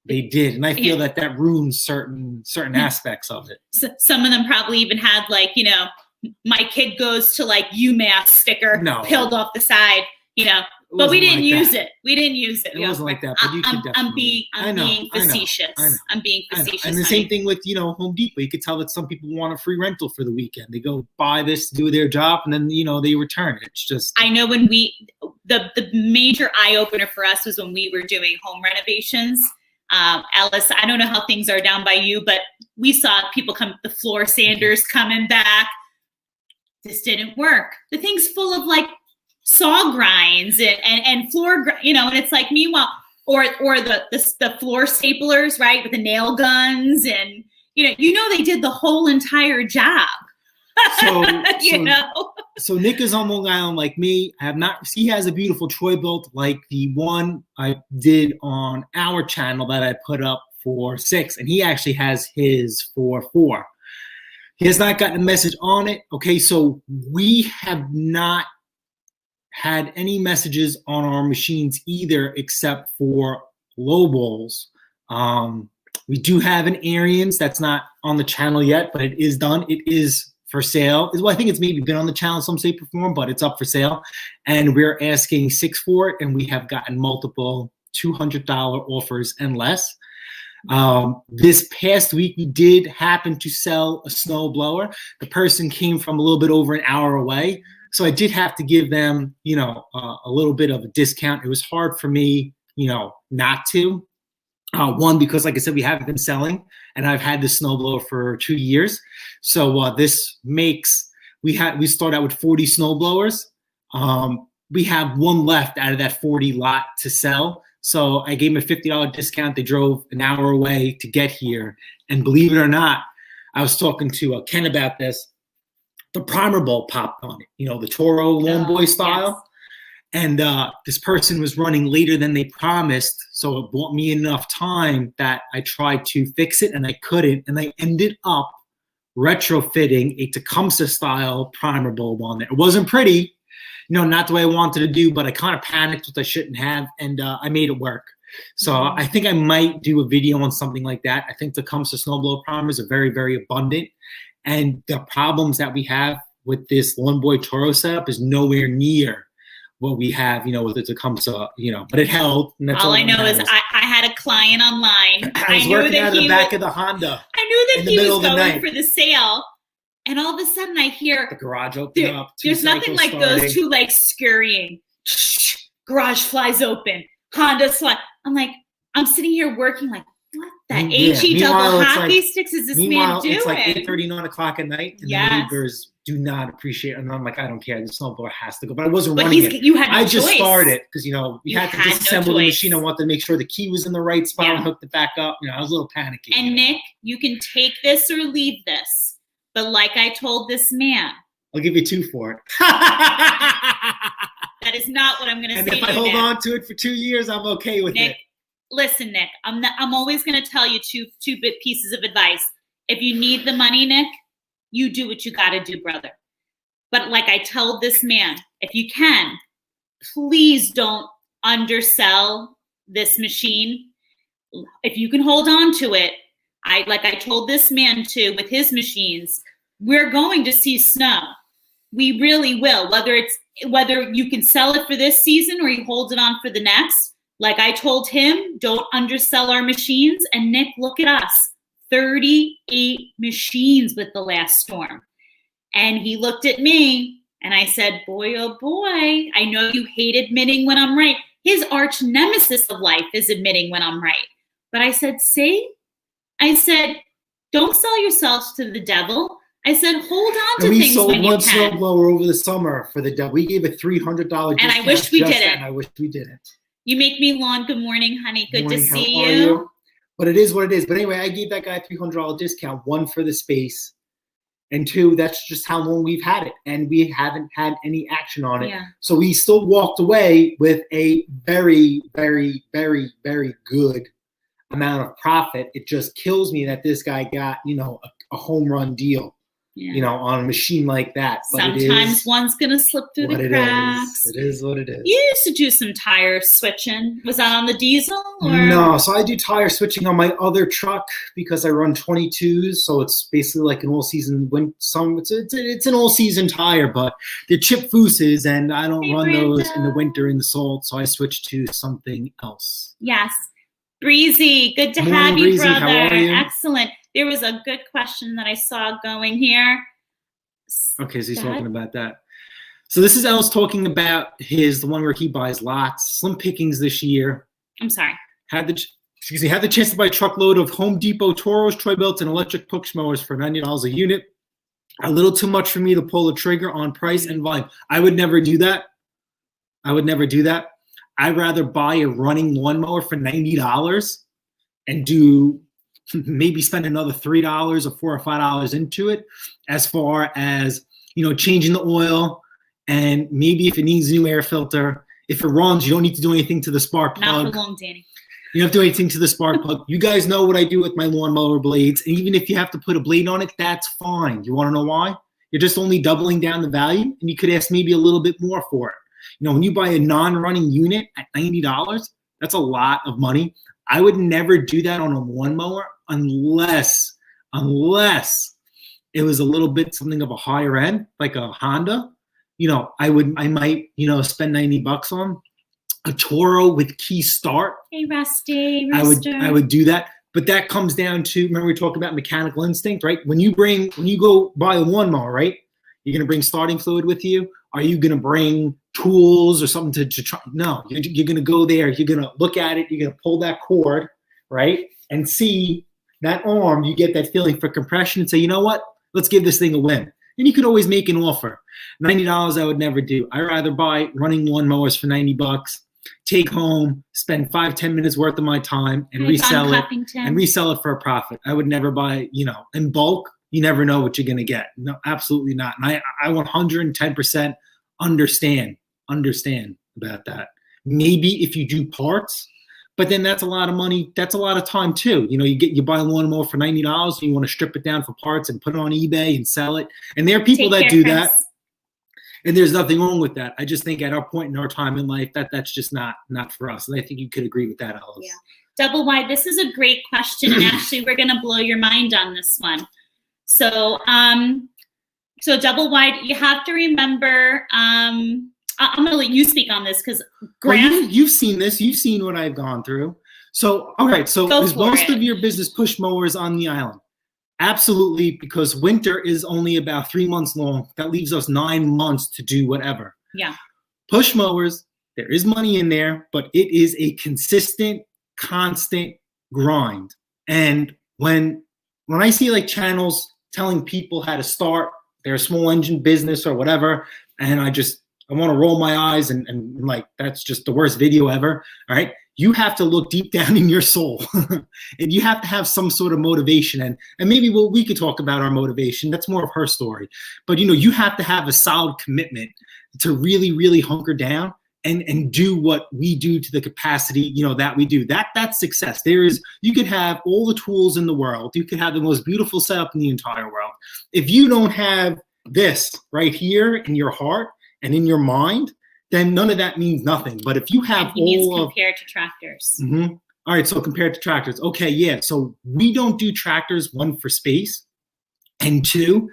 they did. And I feel that ruins certain aspects of it. So some of them probably even had my kid goes to UMass sticker peeled off the side, but we didn't use it. We didn't use it. It wasn't like that, but you could definitely. I'm being facetious. I'm being facetious. And the same thing with, Home Depot. You could tell that some people want a free rental for the weekend. They go buy this to do their job, and then, they return it. It's just. I know when the major eye opener for us was when we were doing home renovations. Alice, I don't know how things are down by you, but we saw people the floor sanders coming back. This didn't work. The thing's full of saw grinds and floor, and it's meanwhile, or the floor staplers, right, with the nail guns, and they did the whole entire job. So Nick is on Long Island like me. I have not. He has a beautiful Troy built like the one I did on our channel that I put up for 6, and he actually has his for 4. He has not gotten a message on it. Okay, so we have not had any messages on our machines either, except for low balls. We do have an Arians that's not on the channel yet, but it is done. It is for sale. Well, I think it's maybe been on the channel in some shape or form, but it's up for sale. And we're asking $6 for it, and we have gotten multiple $200 offers and less. This past week, we did happen to sell a snow blower. The person came from a little bit over an hour away, so I did have to give them, a little bit of a discount. It was hard for me, not to. One, because like I said, we haven't been selling, and I've had the snowblower for 2 years. So this makes, we start out with 40 snowblowers. We have one left out of that 40 lot to sell. So I gave them a $50 discount. They drove an hour away to get here. And believe it or not, I was talking to Ken about this. The primer bulb popped on it, the Toro Lawn Boy style. Yes. And this person was running later than they promised, so it bought me enough time that I tried to fix it, and I couldn't. And I ended up retrofitting a Tecumseh-style primer bulb on there. It wasn't pretty, not the way I wanted to do, but I kind of panicked, which I shouldn't have, and I made it work. So I think I might do a video on something like that. I think Tecumseh snowblower primers are very, very abundant, and the problems that we have with this Lawn Boy Toro setup is nowhere near what we have, with the Tecumseh, but it held. And that's all I know is I had a client online. I was working out of the back of the Honda. I knew that he was going for the sale. And all of a sudden I hear the garage open up. There's nothing like starting. Those 2 legs scurrying. Garage flies open. Honda slide. I'm sitting here working like, what the HE double hockey sticks is this man doing? It's like 8:30, 9 o'clock at night, and the neighbors do not appreciate it. And I'm like, I don't care. The snowblower has to go. But I wasn't running it. You had no I just choice. Started because, we had to disassemble the machine. I wanted to make sure the key was in the right spot and hooked it back up. I was a little panicky. And Nick, you can take this or leave this. But like I told this man. I'll give you 2 for it. That is not what I'm going to say. And if I hold on to it for 2 years, I'm okay with it. Listen, Nick, I'm always going to tell you two big pieces of advice. If you need the money, Nick, you do what you got to do, brother. But like I told this man, if you can, please don't undersell this machine. If you can hold on to it, like I told this man too, with his machines, we're going to see snow. We really will. Whether you can sell it for this season or you hold it on for the next. Like I told him, don't undersell our machines. And Nick, look at us, 38 machines with the last storm. And he looked at me and I said, boy, oh boy, I know you hate admitting when I'm right. His arch nemesis of life is admitting when I'm right. But I said, don't sell yourselves to the devil. I said, hold on to things when you can. We sold one snowblower over the summer for the devil. We gave a $300 discount. And I wish we didn't. And I wish we didn't. You make me lawn. Good morning, honey. Good to see you. But it is what it is. But anyway, I gave that guy a $300 discount. 1, for the space. And 2, that's just how long we've had it. And we haven't had any action on it. Yeah. So we still walked away with a very, very, very, very good amount of profit. It just kills me that this guy got, a home run deal. Yeah. On a machine like that. But sometimes one's going to slip through the cracks. It is what it is. You used to do some tire switching. Was that on the diesel? Or? No, so I do tire switching on my other truck because I run 22s. So it's basically like an all-season it's an all-season tire, but they're chip fuses, and I don't run those in the winter in the salt. So I switch to something else. Yes. Breezy, good to have you, Breezy, brother. How are you? Excellent. There was a good question that I saw going here. Okay, so he's talking about that. So this is Ellis talking about the one where he buys lots, slim pickings this year. I'm sorry. Had the chance to buy a truckload of Home Depot Toros, Troy Built, and electric push mowers for $90 a unit. A little too much for me to pull the trigger on price and volume. I would never do that. I'd rather buy a running lawnmower for $90 and do maybe spend another $3 or $4 or $5 into it, as far as, you know, changing the oil, and maybe if it needs a new air filter. If it runs, you don't need to do anything to the spark plug. Not for long, Danny. You don't have to do anything to the spark plug. You guys know what I do with my lawnmower blades. And even if you have to put a blade on it, that's fine. You want to know why? You're just only doubling down the value, and you could ask maybe a little bit more for it. You know, when you buy a non-running unit at $90, that's a lot of money. I would never do that on a lawnmower unless it was a little bit something of a higher end, like a Honda. You know, I might, you know, spend $90 on a Toro with key start. Hey, Rusty. I would do that. But that comes down to, remember we talked about mechanical instinct, right? When you go buy a lawnmower, right? You're going to bring starting fluid with you. Are you going to bring tools or something to try? No, you're going to go there. You're going to look at it. You're going to pull that cord, right? And see that arm. You get that feeling for compression and say, you know what? Let's give this thing a win. And you could always make an offer. $90 I would never do. I'd rather buy running lawnmowers for $90, take home, spend 5-10 minutes worth of my time, and resell it for a profit. I would never buy, you know, in bulk. You never know what you're going to get. No, absolutely not. And I 110% understand about that. Maybe if you do parts, but then that's a lot of money. That's a lot of time too. You know, you buy a lawnmower for $90 and you want to strip it down for parts and put it on eBay and sell it. And there are people that do that. And there's nothing wrong with that. I just think at our point in our time in life, that's just not for us. And I think you could agree with that, Alice. Yeah. Double wide. This is a great question. And actually, we're going to blow your mind on this one. So, double wide, you have to remember, I'm going to let you speak on this because Grant. You've seen this. You've seen what I've gone through. So, all right. So is most of your business push mowers on the island? Absolutely, because winter is only about 3 months long. That leaves us 9 months to do whatever. Yeah. Push mowers, there is money in there, but it is a consistent, constant grind. And when I see like channels telling people how to start their small engine business or whatever, and I want to roll my eyes and like, that's just the worst video ever. All right. You have to look deep down in your soul and you have to have some sort of motivation. And maybe we could talk about our motivation. That's more of her story. But, you know, you have to have a solid commitment to really, really hunker down and do what we do to the capacity, you know, that we do. That's success. You could have all the tools in the world. You could have the most beautiful setup in the entire world. If you don't have this right here in your heart and in your mind, then none of that means nothing. But if you have compared to tractors. Mm-hmm. All right, so compared to tractors. Okay, yeah. So we don't do tractors, one, for space, and two,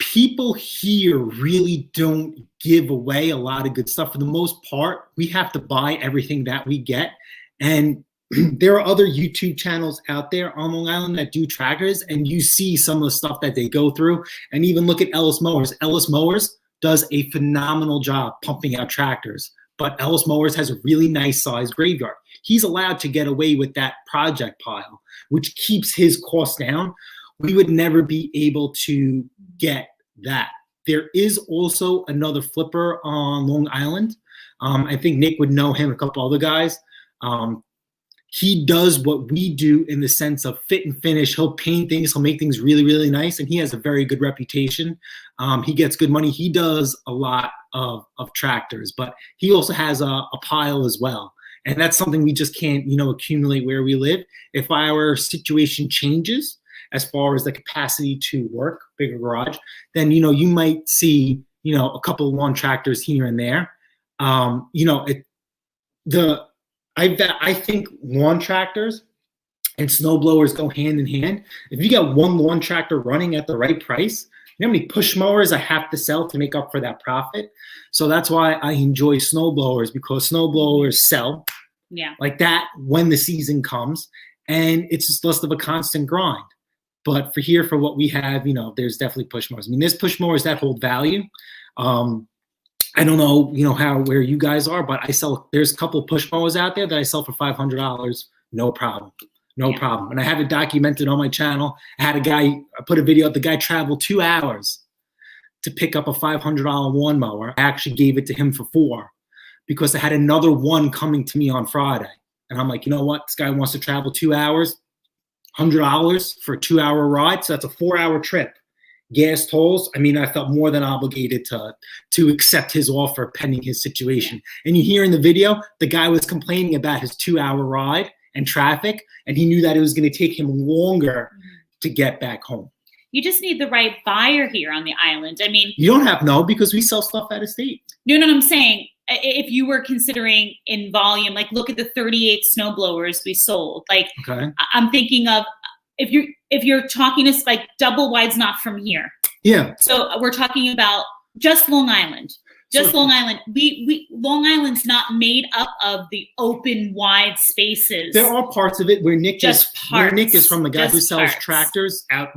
people here really don't give away a lot of good stuff. For the most part, we have to buy everything that we get. And there are other YouTube channels out there on Long Island that do tractors, and you see some of the stuff that they go through. And even look at Ellis Mowers. Ellis Mowers does a phenomenal job pumping out tractors, but Ellis Mowers has a really nice sized graveyard. He's allowed to get away with that project pile, which keeps his costs down. We would never be able to get that. There is also another flipper on Long Island. I think Nick would know him, a couple other guys. He does what we do in the sense of fit and finish. He'll paint things. He'll make things really, really nice. And he has a very good reputation. He gets good money. He does a lot of tractors, but he also has a pile as well. And that's something we just can't, you know, accumulate where we live. If our situation changes as far as the capacity to work, bigger garage, then, you know, you might see, you know, a couple of lawn tractors here and there. You know, I think lawn tractors and snow blowers go hand in hand. If you got one lawn tractor running at the right price, you know how many push mowers I have to sell to make up for that profit? So that's why I enjoy snow blowers, because snow blowers sell like that when the season comes, and it's just less of a constant grind. But for what we have, you know, there's definitely push mowers. I mean, there's push mowers that hold value. I don't know, you know, where you guys are, but there's a couple of push mowers out there that I sell for $500. No problem. No problem. And I have it documented on my channel. I put a video up. The guy traveled 2 hours to pick up a $500 lawnmower. I actually gave it to him for $4. because I had another one coming to me on Friday. And I'm like, you know what? This guy wants to travel 2 hours, $100 for a 2-hour ride. So that's a 4-hour trip. Gas tolls. I mean, I felt more than obligated to accept his offer pending his situation. And you hear in the video, the guy was complaining about his 2-hour ride and traffic, and he knew that it was going to take him longer to get back home. You just need the right buyer here on the island. I mean, you don't have because we sell stuff out of state. No, I'm saying if you were considering in volume, like look at the 38 snowblowers we sold. Like, okay. I'm thinking of if you're talking to like double wide's not from here. Yeah. So we're talking about just Long Island. Long Island. Long Island's not made up of the open, wide spaces. There are parts of it where Nick is from, the guy who sells parts. Tractors out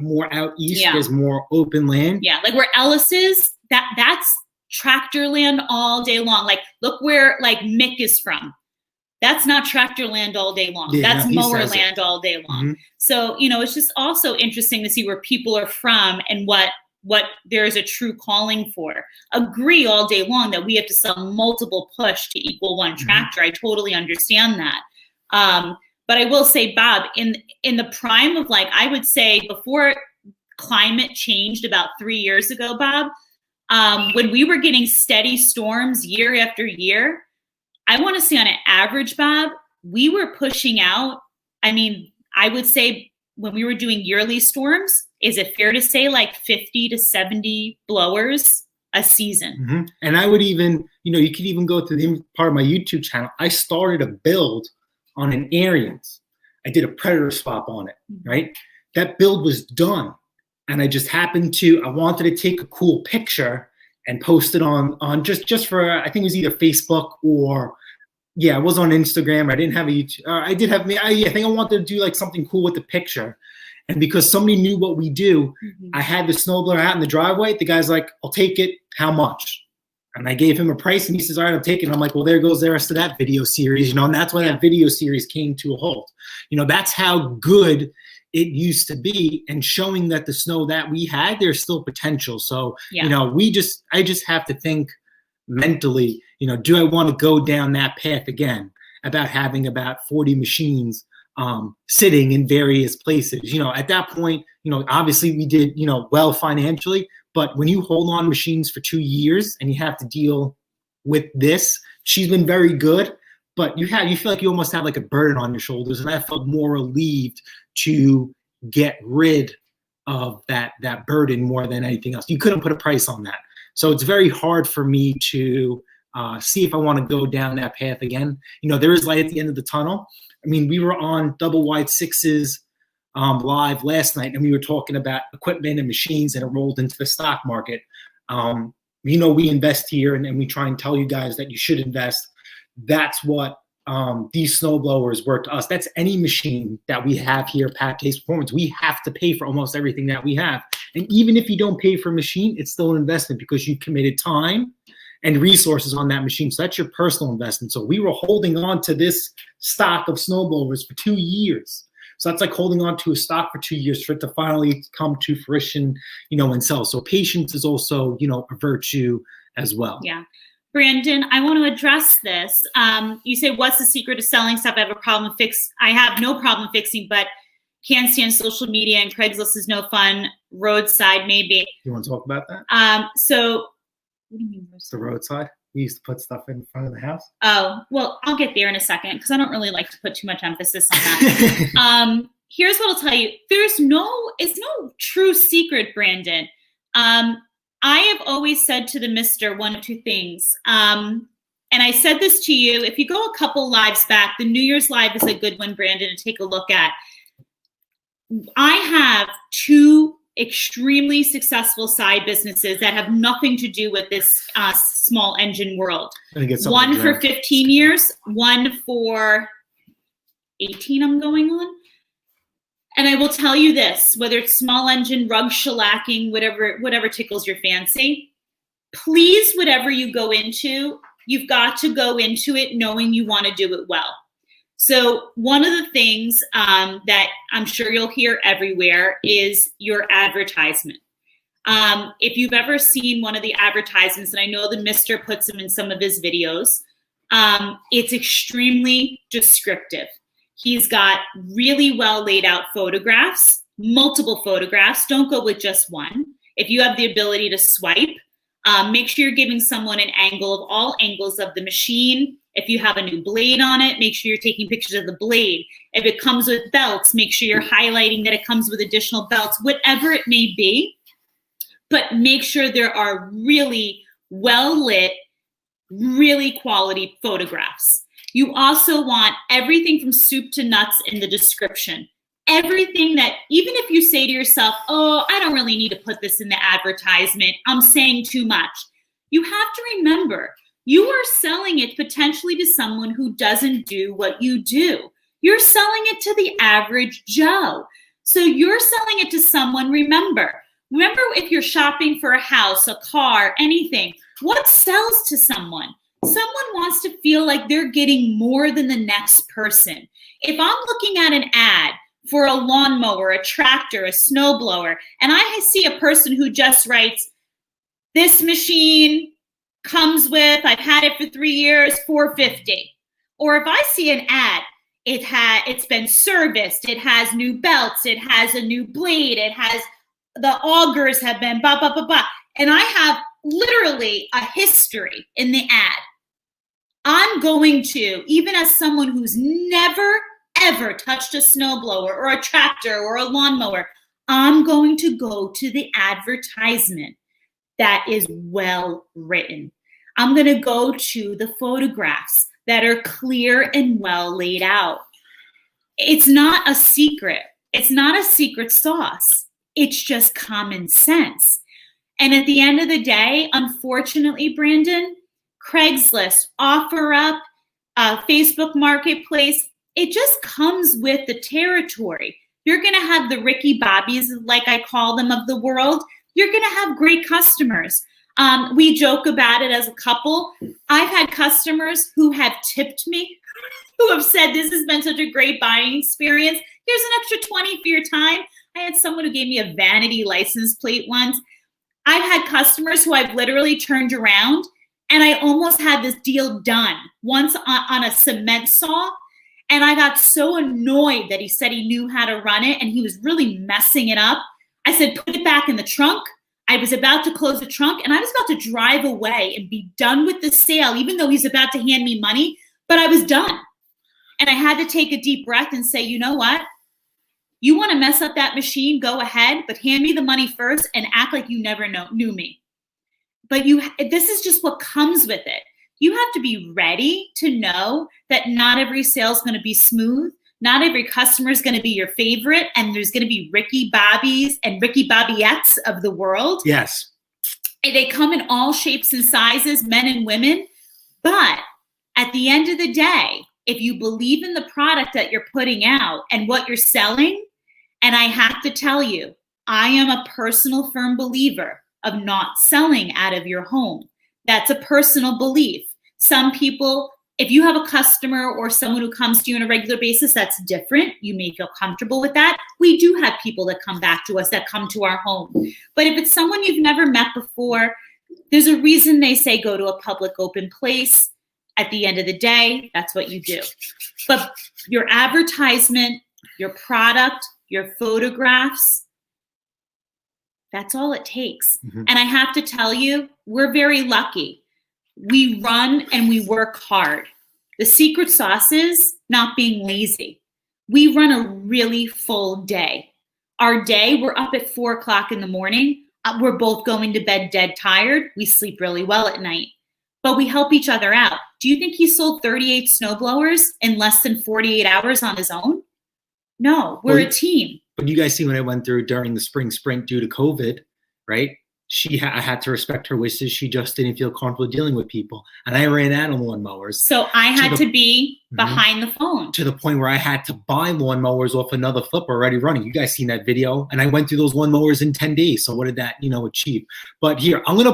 east. Yeah. There's more open land. Yeah, like where Ellis is, that's tractor land all day long. Like look where like Mick is from. That's not tractor land all day long. Yeah, that's mower land all day long. Mm-hmm. So, it's just also interesting to see where people are from and what there is a true calling for. Agree all day long that we have to sell multiple push to equal one tractor. I totally understand that. But I will say, Bob, in the prime of I would say before climate changed about 3 years ago, Bob, when we were getting steady storms year after year, I want to say on an average, Bob, we were pushing out, I would say when we were doing yearly storms, is it fair to say 50 to 70 blowers a season? Mm-hmm. And I would even, you could even go to the part of my YouTube channel. I started a build on an Arians. I did a predator swap on it, right? That build was done. And I just happened I wanted to take a cool picture and post it on just for, I think it was either Facebook or, it was on Instagram. I didn't have a YouTube. I think I wanted to do something cool with the picture. And because somebody knew what we do, I had the snowblower out in the driveway. The guy's like, I'll take it. How much? And I gave him a price, and he says, all right, I'll take it. And I'm like, well, there goes the rest of that video series, and that's why that video series came to a halt. That's how good it used to be, and showing that the snow that we had, there's still potential. So, I just have to think mentally, do I want to go down that path again about having about 40 machines sitting in various places? At that point, obviously we did, well financially, but when you hold on machines for 2 years and you have to deal with this, she's been very good, but you feel like you almost have a burden on your shoulders. And I felt more relieved to get rid of that burden more than anything else. You couldn't put a price on that. So it's very hard for me to see if I want to go down that path again. There is light at the end of the tunnel. We were on Double Wide Sixes live last night, and we were talking about equipment and machines, and it rolled into the stock market. We invest here, and we try and tell you guys that you should invest. That's what these snowblowers work to us. That's any machine that we have here, Pat Taste Performance. We have to pay for almost everything that we have. And even if you don't pay for a machine, it's still an investment because you committed time and resources on that machine. So that's your personal investment. So we were holding on to this stock of snowblowers for 2 years. So that's like holding on to a stock for 2 years for it to finally come to fruition, and sell. So patience is also, a virtue as well. Yeah. Brandon, I want to address this. You say, what's the secret to selling stuff? I have no problem fixing, but can't stand social media, and Craigslist is no fun. Roadside, maybe. You want to talk about that? So what do you mean? It's the roadside. We used to put stuff in front of the house. Oh, well, I'll get there in a second because I don't really like to put too much emphasis on that. Here's what I'll tell you. It's no true secret, Brandon. I have always said to the mister one of two things. And I said this to you. If you go a couple lives back, the New Year's Live is a good one, Brandon, to take a look at. I have two extremely successful side businesses that have nothing to do with this small engine world. One for 15 years, one for 18 I'm going on. And I will tell you this, whether it's small engine, rug shellacking, whatever tickles your fancy, please, whatever you go into, you've got to go into it knowing you want to do it well. So one of the things that I'm sure you'll hear everywhere is your advertisement. If you've ever seen one of the advertisements, and I know the mister puts them in some of his videos, It's extremely descriptive. He's got really well laid out photographs, multiple photographs. Don't go with just one. If you have the ability to swipe, make sure you're giving someone an angle of all angles of the machine. If you have a new blade on it, make sure you're taking pictures of the blade. If it comes with belts, make sure you're highlighting that it comes with additional belts, whatever it may be. But make sure there are really well lit, really quality photographs. You also want everything from soup to nuts in the description. Everything that, even if you say to yourself, oh, I don't really need to put this in the advertisement, I'm saying too much. You have to remember, you are selling it potentially to someone who doesn't do what you do. You're selling it to the average Joe. So you're selling it to someone, remember if you're shopping for a house, a car, anything, what sells to someone? Someone wants to feel like they're getting more than the next person. If I'm looking at an ad for a lawnmower, a tractor, a snowblower, and I see a person who just writes, this machine comes with, I've had it for 3 years, $450. Or if I see an ad, it's been serviced, it has new belts, it has a new blade, it has the augers have been blah, blah, blah, blah. And I have literally a history in the ad. I'm going to, even as someone who's never, ever touched a snowblower or a tractor or a lawnmower, I'm going to go to the advertisement that is well written. I'm going to go to the photographs that are clear and well laid out. It's not a secret. It's not a secret sauce. It's just common sense. And at the end of the day, unfortunately, Brandon, Craigslist, OfferUp, Facebook Marketplace, it just comes with the territory. You're going to have the Ricky Bobbies, like I call them, of the world. You're going to have great customers. We joke about it as a couple. I've had customers who have tipped me, who have said, this has been such a great buying experience. Here's an extra 20 for your time. I had someone who gave me a vanity license plate once. I've had customers who I've literally turned around and I almost had this deal done once on a cement saw. And I got so annoyed that he said he knew how to run it and he was really messing it up. I said, put it back in the trunk. I was about to close the trunk and I was about to drive away and be done with the sale, even though he's about to hand me money, but I was done. And I had to take a deep breath and say, you know what? You want to mess up that machine, go ahead, but hand me the money first and act like you never knew me. But this is just what comes with it. You have to be ready to know that not every sale is going to be smooth. Not every customer is going to be your favorite. And there's going to be Ricky Bobbies and Ricky Bobbiettes of the world. Yes. And they come in all shapes and sizes, men and women. But at the end of the day, if you believe in the product that you're putting out and what you're selling, and I have to tell you, I am a personal firm believer of not selling out of your home. That's a personal belief. Some people, if you have a customer or someone who comes to you on a regular basis, that's different. You may feel comfortable with that. We do have people that come back to us, that come to our home. But if it's someone you've never met before, there's a reason they say go to a public open place. At the end of the day, that's what you do. But your advertisement, your product, your photographs, that's all it takes. Mm-hmm. And I have to tell you, we're very lucky. We run and we work hard. The secret sauce is not being lazy. We run a really full day. Our day, we're up at 4:00 in the morning. We're both going to bed dead tired. We sleep really well at night, but we help each other out. Do you think he sold 38 snowblowers in less than 48 hours on his own? No, we're a team. But you guys see when I went through during the spring sprint due to COVID, right? I had to respect her wishes. She just didn't feel comfortable dealing with people. And I ran out of lawnmowers. So I had to be behind the phone. To the point where I had to buy lawnmowers off another flipper already running. You guys seen that video? And I went through those lawnmowers in 10 days. So what did that, achieve? But here, I'm gonna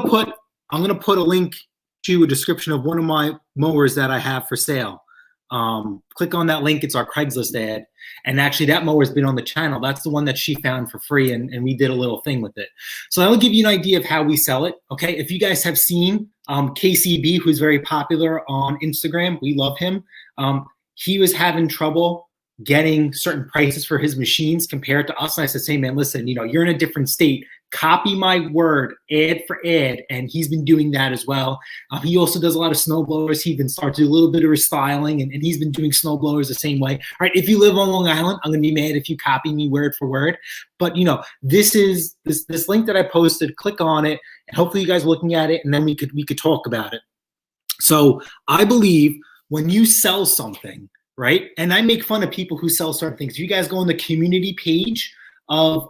put a link to a description of one of my mowers that I have for sale. Click on that link. It's our Craigslist ad. And actually that mower's been on the channel. That's the one that she found for free, and we did a little thing with it. So that'll give you an idea of how we sell it. Okay, if you guys have seen KCB, who's very popular on Instagram, we love him. He was having trouble getting certain prices for his machines compared to us. And I said, hey man, listen, you're in a different state. Copy my word, ad for ad. And he's been doing that as well. He also does a lot of snow blowers. He even started to do a little bit of restyling, and he's been doing snow blowers the same way. All right, if you live on Long Island, I'm gonna be mad if you copy me word for word. But this is this link that I posted. Click on it, and hopefully you guys are looking at it, and then we could talk about it. So I believe when you sell something, right? And I make fun of people who sell certain things. You guys go on the community page of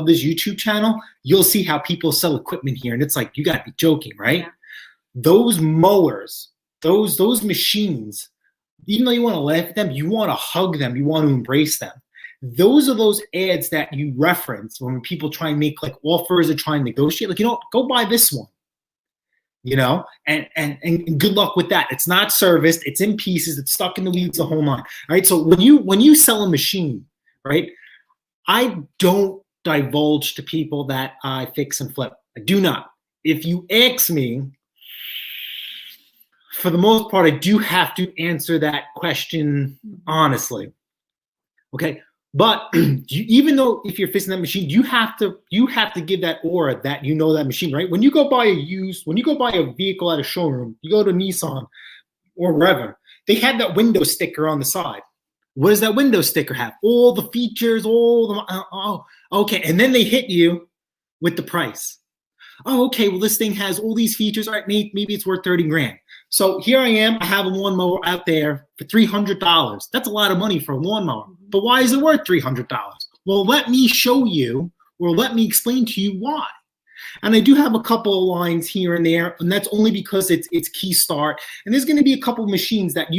this YouTube channel, you'll see how people sell equipment here. And it's like, you gotta be joking, right? Yeah. Those mowers, those machines, even though you wanna laugh at them, you wanna hug them, you wanna embrace them. Those are those ads that you reference when people try and make like offers or try and negotiate. Like, go buy this one. And good luck with that. It's not serviced, it's in pieces, it's stuck in the weeds the whole nine. All right. So when you sell a machine, right, I don't divulge to people that I fix and flip. I do not. If you ask me, for the most part, I do have to answer that question honestly. Okay. But even though if you're fixing that machine, you have to give that aura that that machine, right? When you go buy a vehicle at a showroom, you go to Nissan or wherever, they have that window sticker on the side. What does that window sticker have? All the features, okay. And then they hit you with the price. Oh, okay, well, this thing has all these features. All right, maybe it's worth 30 grand. So here I am. I have a lawnmower out there for $300. That's a lot of money for a lawnmower. But why is it worth $300? Well, let me show you, or let me explain to you why. And I do have a couple of lines here and there, and that's only because it's Key Start. And there's going to be a couple of machines that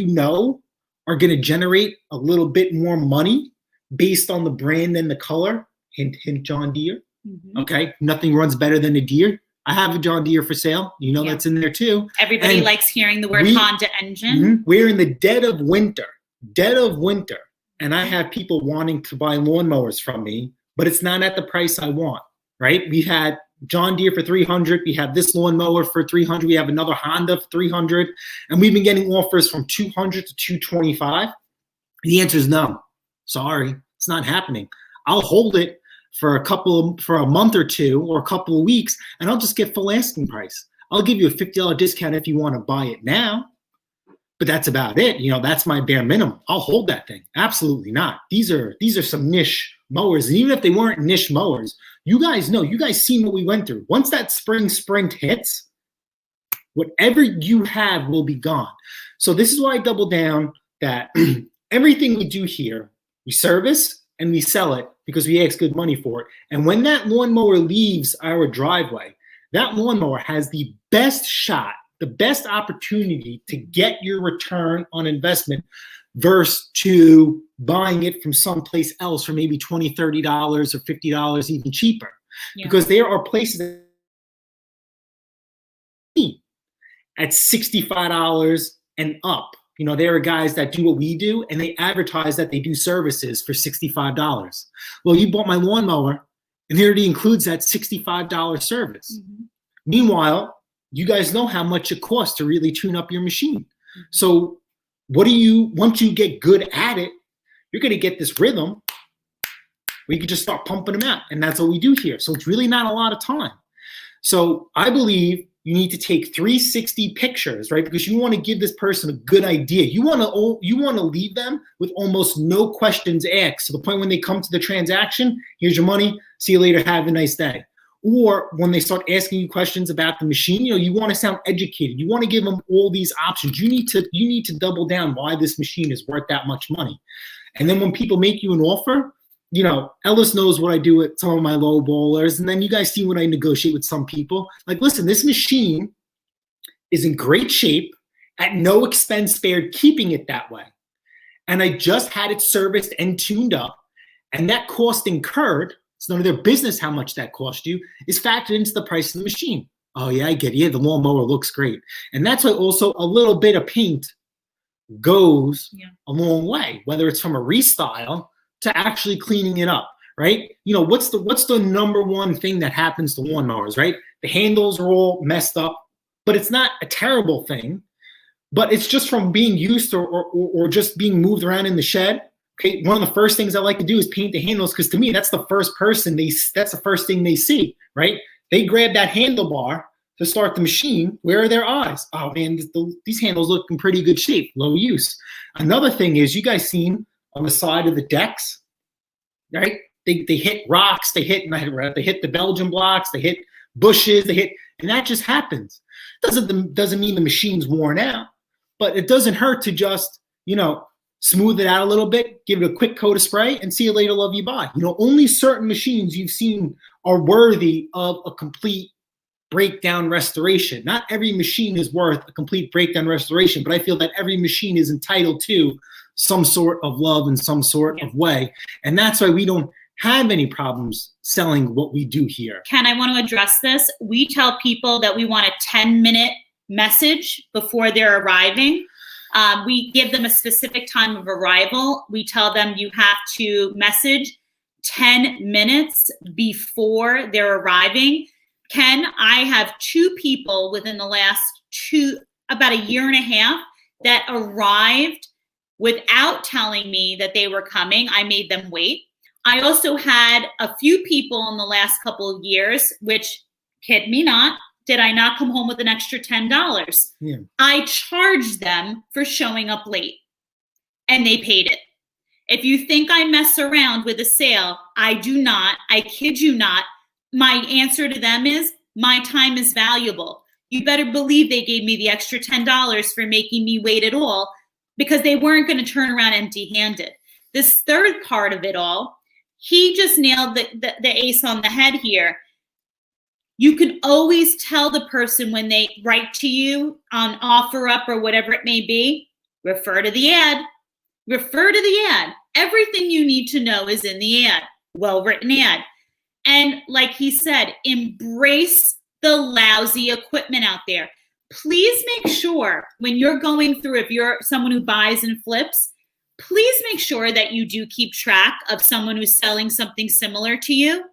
are going to generate a little bit more money based on the brand and the color. Hint, hint, John Deere. Mm-hmm. Okay, nothing runs better than a Deere. I have a John Deere for sale. That's in there too. Everybody likes hearing the word Honda engine. Mm-hmm, we're in the dead of winter, and I have people wanting to buy lawnmowers from me, but it's not at the price I want, right? We had John Deere for $300. We have this lawnmower for $300. We have another Honda for $300, and we've been getting offers from $200 to $225. The answer is no. Sorry, it's not happening. I'll hold it for a month or two or a couple of weeks, and I'll just get full asking price. I'll give you a $50 discount if you want to buy it now, but that's about it. That's my bare minimum. I'll hold that thing. Absolutely not. These are some niche mowers, and even if they weren't niche mowers, you guys seen what we went through. Once that spring sprint hits, whatever you have will be gone. So this is why I double down that everything we do here, we service and we sell it because we ask good money for it. And when that lawnmower leaves our driveway, that lawnmower has the best shot, the best opportunity to get your return on investment versus to buying it from someplace else for maybe $20, $30 or $50 even cheaper. Yeah. Because there are places at $65 and up. There are guys that do what we do, and they advertise that they do services for $65. Well, you bought my lawnmower, and it already includes that $65 service. Mm-hmm. Meanwhile, you guys know how much it costs to really tune up your machine. Mm-hmm. So once you get good at it, you're going to get this rhythm where you can just start pumping them out. And that's what we do here. So it's really not a lot of time. So I believe you need to take 360 pictures, right? Because you want to give this person a good idea. You want to leave them with almost no questions asked. To the point when they come to the transaction, here's your money, see you later, have a nice day. Or when they start asking you questions about the machine, you want to sound educated. You want to give them all these options. You need to double down why this machine is worth that much money. And then when people make you an offer, Ellis knows what I do with some of my low bowlers. And then you guys see what I negotiate with some people. Like, listen, this machine is in great shape at no expense spared keeping it that way. And I just had it serviced and tuned up. And that cost incurred, it's none of their business how much that cost you, is factored into the price of the machine. Oh, yeah, I get it. Yeah, the lawnmower looks great. And that's why also a little bit of paint goes a long way, whether it's from a restyle to actually cleaning it up, right? What's the number one thing that happens to lawnmowers, right? The handles are all messed up, but it's not a terrible thing, but it's just from being used or just being moved around in the shed. Okay, one of the first things I like to do is paint the handles, because to me, that's the first thing they see, right? They grab that handlebar to start the machine. Where are their eyes? Oh man, these handles look in pretty good shape, low use. Another thing is, you guys seen on the side of the decks, right? They hit rocks, they hit the Belgian blocks, they hit bushes, and that just happens. Doesn't mean the machine's worn out, but it doesn't hurt to just, smooth it out a little bit, give it a quick coat of spray, and see you later, love you, bye. Only certain machines you've seen are worthy of a complete breakdown restoration. Not every machine is worth a complete breakdown restoration, but I feel that every machine is entitled to some sort of love in some sort of way. And that's why we don't have any problems selling what we do here. Ken, I want to address this. We tell people that we want a 10-minute message before they're arriving. We give them a specific time of arrival. We tell them you have to message 10 minutes before they're arriving. Ken, I have 2 people within the last about a year and a half that arrived without telling me that they were coming. I made them wait. I also had a few people in the last couple of years, which, kid me not, did I not come home with an extra $10? Yeah. I charged them for showing up late, and they paid it. If you think I mess around with a sale, I do not. I kid you not. My answer to them is, my time is valuable. You better believe they gave me the extra $10 for making me wait at all, because they weren't going to turn around empty-handed. This third part of it all, he just nailed the ace on the head here. You can always tell the person when they write to you on OfferUp or whatever it may be, refer to the ad. Refer to the ad. Everything you need to know is in the ad. Well-written ad. And like he said, embrace the lousy equipment out there. Please make sure when you're going through, if you're someone who buys and flips, please make sure that you do keep track of someone who's selling something similar to you.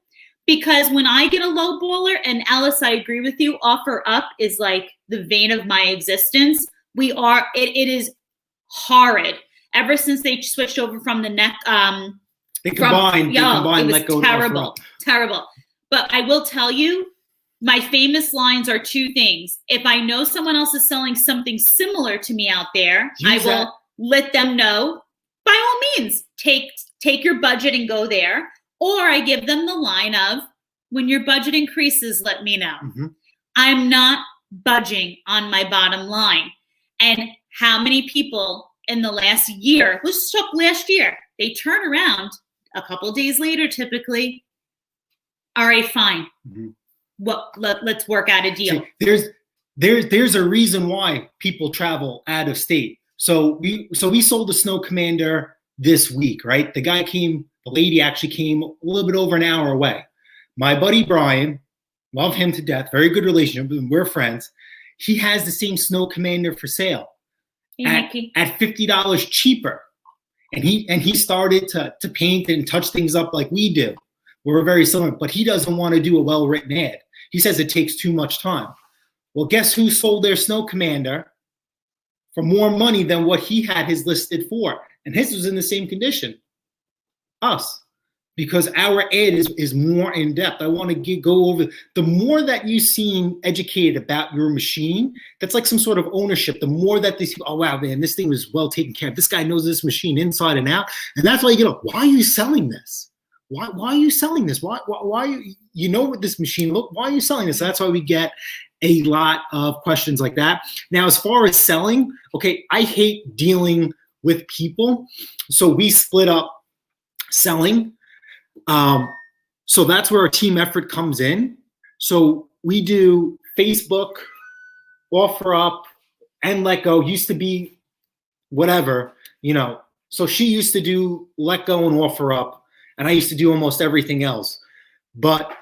Because when I get a low baller, and Ellis, I agree with you, OfferUp is like the vein of my existence. It is horrid. Ever since they switched over from the neck, they combined it was terrible. But I will tell you, my famous lines are 2 things. If I know someone else is selling something similar to me out there, I will let them know. By all means, take your budget and go there. Or I give them the line of, when your budget increases, let me know. Mm-hmm. I'm not budging on my bottom line. And how many people in the last year, let's talk last year, they turn around a couple of days later, typically, all right, fine. Mm-hmm. Let's work out a deal. See, there's a reason why people travel out of state. So we sold the Snow Commander this week, right? The lady actually came a little bit over an hour away. My buddy Brian, love him to death, very good relationship, we're friends. He has the same Snow Commander for sale at $50 cheaper. And he started to paint and touch things up like we do. We're very similar, but he doesn't want to do a well-written ad. He says it takes too much time. Well, guess who sold their Snow Commander for more money than what he had his listed for? And his was in the same condition. Us. Because our ad is more in depth. I want to go over, the more that you seem educated about your machine, that's like some sort of ownership. The more that they see, oh wow, man, this thing was well taken care of. This guy knows this machine inside and out. And that's why you get, why are you selling this? Why are you selling this? Why you know what this machine look? Why are you selling this? So that's why we get a lot of questions like that. Now, as far as selling, okay, I hate dealing with people. So we split up selling. So that's where our team effort comes in. So we do Facebook, OfferUp, and Let Go. Used to be whatever, So she used to do Let Go and OfferUp, and I used to do almost everything else. But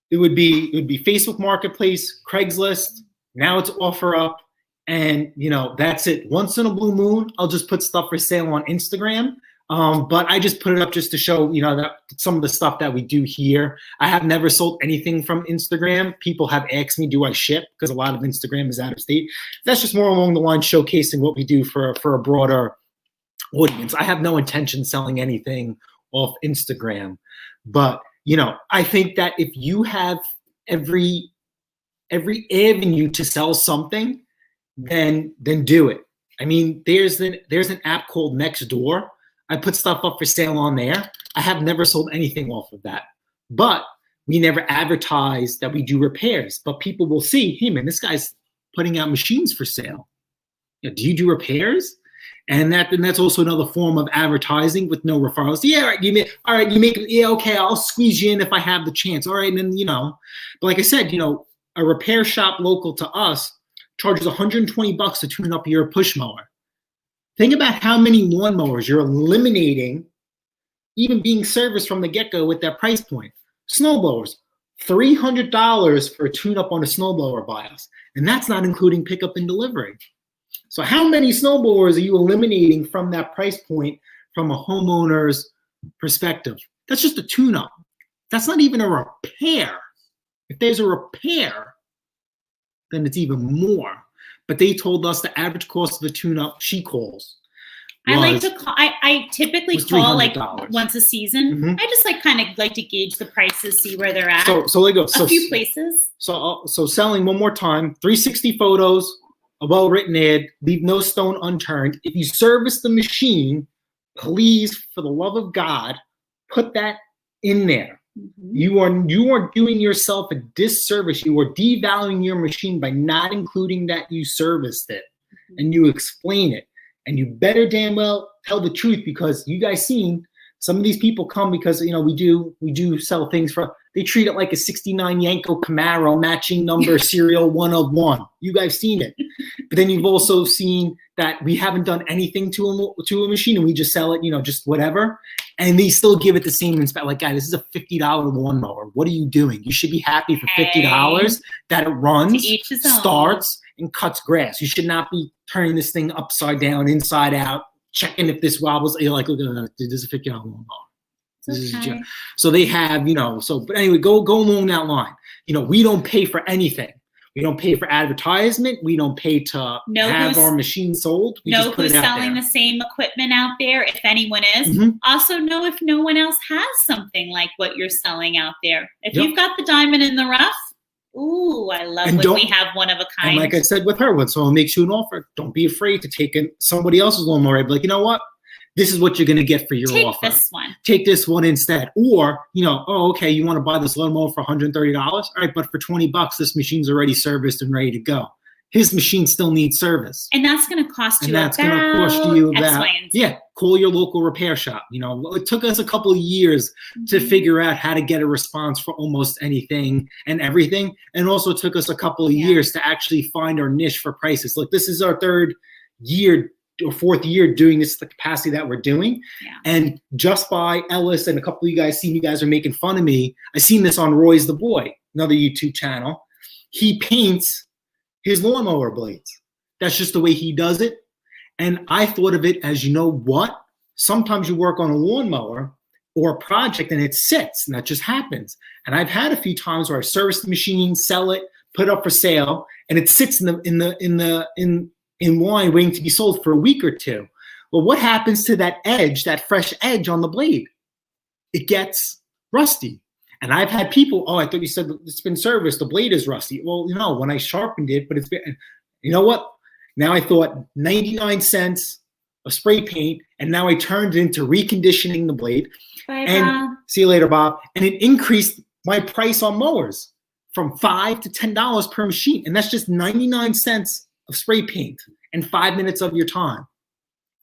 it would be Facebook Marketplace, Craigslist. Now it's OfferUp, And, that's it. Once in a blue moon, I'll just put stuff for sale on Instagram. But I just put it up just to show, that some of the stuff that we do here. I have never sold anything from Instagram. People have asked me, do I ship? Because a lot of Instagram is out of state. That's just more along the line showcasing what we do for a broader audience. I have no intention selling anything off Instagram. But, I think that if you have every avenue to sell something, then do it. I mean, there's an app called Nextdoor. I put stuff up for sale on there. I have never sold anything off of that. But we never advertise that we do repairs. But people will see, hey man, this guy's putting out machines for sale. Do you do repairs? And that's also another form of advertising with no referrals. Yeah, all right, you make yeah, okay, I'll squeeze you in if I have the chance. All right, and then but like I said, a repair shop local to us charges $120 to tune up your push mower. Think about how many lawnmowers you're eliminating, even being serviced from the get-go with that price point. Snowblowers, $300 for a tune-up on a snowblower by us, and that's not including pickup and delivery. So how many snowblowers are you eliminating from that price point from a homeowner's perspective? That's just a tune-up. That's not even a repair. If there's a repair, then it's even more. But they told us the average cost of a tune-up, she calls. I typically call like once a season. Mm-hmm. I just kind of like to gauge the prices, see where they're at. So they go. A few places. So selling one more time, 360 photos, a well-written ad, leave no stone unturned. If you service the machine, please, for the love of God, put that in there. Mm-hmm. You are doing yourself a disservice. You are devaluing your machine by not including that you serviced it, mm-hmm. and you explain it. And you better damn well tell the truth, because you guys seen some of these people come because we do sell things for. They treat it like a '69 Yanko Camaro matching number serial 1 of 1. You guys seen it, but then you've also seen that we haven't done anything to a machine and we just sell it, just whatever. And they still give it the same inspect. Like, guy, this is a $50 lawnmower. What are you doing? You should be happy for $50 that it runs, starts, and cuts grass. You should not be turning this thing upside down, inside out, checking if this wobbles. You're like, look at that. This is a $50 lawnmower. Okay. So they have, but anyway, go along that line. We don't pay for anything. We don't pay for advertisement. We don't pay to have our machine sold. We just put who's it out selling there. The same equipment out there, if anyone is. Mm-hmm. Also know if no one else has something like what you're selling out there. If Yep. you've got the diamond in the rough, ooh, I love when we have one of a kind. And like I said with her, when someone makes you an offer, don't be afraid to take somebody else's lawnmower. Be like, you know what? This is what you're going to get for your offer. Take this one instead. Or, okay, you want to buy this lawnmower for $130? All right, but for $20, this machine's already serviced and ready to go. His machine still needs service. And that's going to cost you about X, Y, and Z. Yeah, call your local repair shop. It took us a couple of years to figure out how to get a response for almost anything and everything. And also took us a couple of years to actually find our niche for prices. Look, this is our third year or fourth year doing this, the capacity that we're doing. Yeah. And just by Ellis and a couple of you guys seen, you guys are making fun of me. I seen this on Roy's the Boy, another YouTube channel. He paints his lawnmower blades. That's just the way he does it. And I thought of it as, what? Sometimes you work on a lawnmower or a project and it sits, and that just happens. And I've had a few times where I service the machine, sell it, put it up for sale, and it sits in line waiting to be sold for a week or two. Well, what happens to that edge, that fresh edge on the blade? It gets rusty. And I've had people, I thought you said it's been serviced, the blade is rusty. Well, when I sharpened it, but it's been, you know what? Now I thought 99 cents of spray paint, and now I turned it into reconditioning the blade. Bye, and Bob. See you later, Bob. And it increased my price on mowers from $5 to $10 per machine. And that's just 99 cents of spray paint and 5 minutes of your time.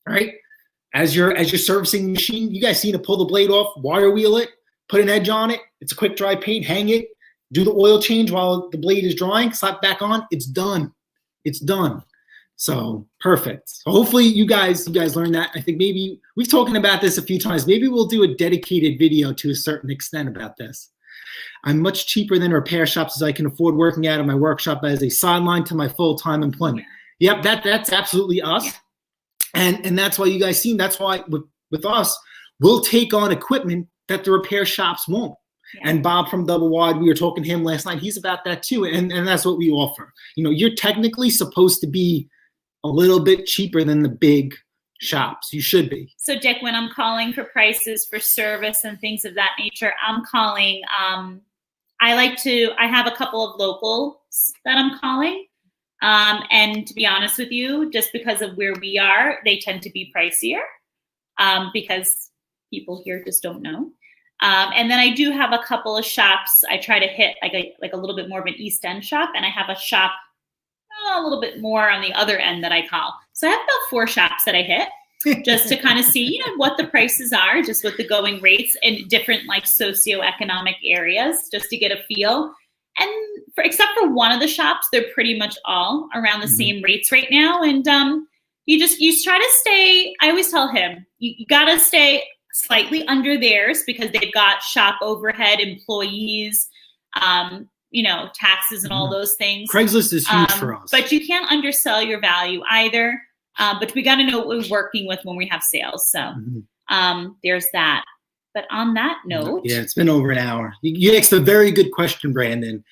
All right? As you're servicing the machine, you guys seen to pull the blade off, wire wheel it, put an edge on it. It's a quick dry paint, hang it, do the oil change while the blade is drying, slap back on. It's done. It's done. So perfect. So hopefully you guys learned that. I think maybe we've talked about this a few times. Maybe we'll do a dedicated video to a certain extent about this. I'm much cheaper than repair shops as I can afford working out of my workshop as a sideline to my full-time employment. Yep, that's absolutely us. Yeah. And that's why you guys see, that's why with us, we'll take on equipment that the repair shops won't. Yeah. And Bob from Double Wide, we were talking to him last night. He's about that too. And that's what we offer. You know, you're technically supposed to be a little bit cheaper than the big shops. You should be. So Dick, when I'm calling for prices for service and things of that nature, I'm calling, I have a couple of locals that I'm calling. And to be honest with you, just because of where we are, they tend to be pricier because people here just don't know. And then I do have a couple of shops. I try to hit like a little bit more of an East End shop, and I have a shop a little bit more on the other end that I call. So I have about 4 shops that I hit just to kind of see, you know, what the prices are, just what the going rates in different like socioeconomic areas, just to get a feel. And except for one of the shops, they're pretty much all around the same rates right now. And you try to stay. I always tell him, you got to stay slightly under theirs because they've got shop overhead, employees, you know, taxes and all those things. Craigslist is huge for us. But you can't undersell your value either. But we got to know what we're working with when we have sales. So there's that. But on that note. Yeah, it's been over an hour. You asked a very good question, Brandon.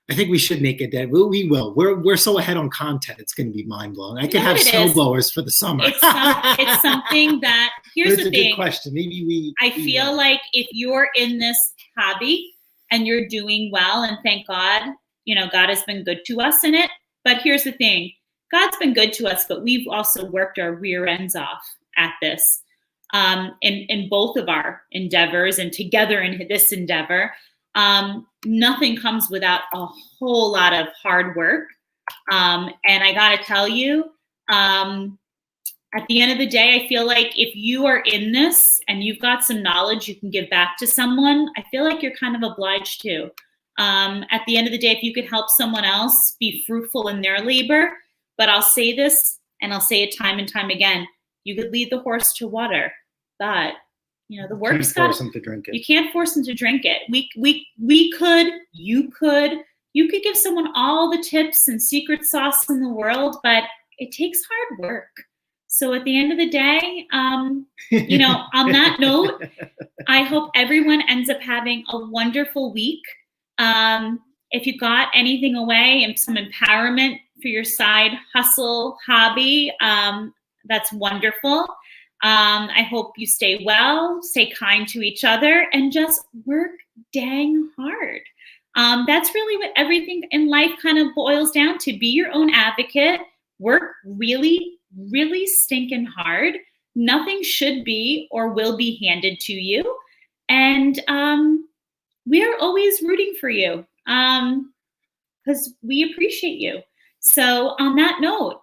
I think we should make it that. We will. We're so ahead on content. It's going to be mind blowing. I can have snow blowers for the summer. It's something that, here's the thing. It's a good question. Maybe I feel like if you're in this hobby and you're doing well, and thank God, you know, God has been good to us in it. But here's the thing. God's been good to us, but we've also worked our rear ends off at this in both of our endeavors and together in this endeavor. Nothing comes without a whole lot of hard work. And I got to tell you, at the end of the day, I feel like if you are in this and you've got some knowledge you can give back to someone, I feel like you're kind of obliged to. At the end of the day, if you could help someone else be fruitful in their labor, but I'll say this, and I'll say it time and time again, you could lead the horse to water, but you know, the work's got. You can't force them to drink it. You can't force them to drink it. You could give someone all the tips and secret sauce in the world, but it takes hard work. So at the end of the day, you know, on that note, I hope everyone ends up having a wonderful week. If you got anything away and some empowerment for your side hustle hobby, that's wonderful. I hope you stay well, stay kind to each other, and just work dang hard. That's really what everything in life kind of boils down to. Be your own advocate, work really, really stinking hard. Nothing should be or will be handed to you. And we are always rooting for you because we appreciate you. So on that note,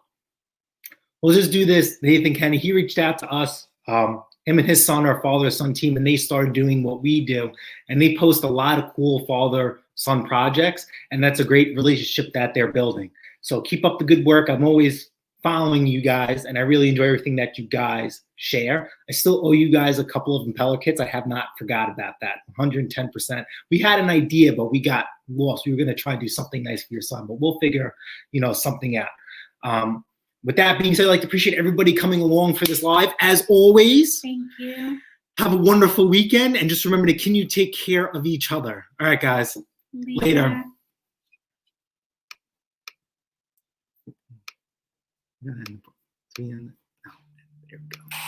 we'll just do this. Nathan Kenny, he reached out to us. Him and his son are father-son team, and they started doing what we do. And they post a lot of cool father-son projects, and that's a great relationship that they're building. So keep up the good work. I'm always following you guys, and I really enjoy everything that you guys share. I still owe you guys a couple of impeller kits. I have not forgot about that, 110%. We had an idea, but we got lost. We were going to try and do something nice for your son, but we'll figure, you know, something out. With that being said, I'd like to appreciate everybody coming along for this live. As always, thank you. Have a wonderful weekend, and just remember to continue to take care of each other. All right, guys. Later. There we go.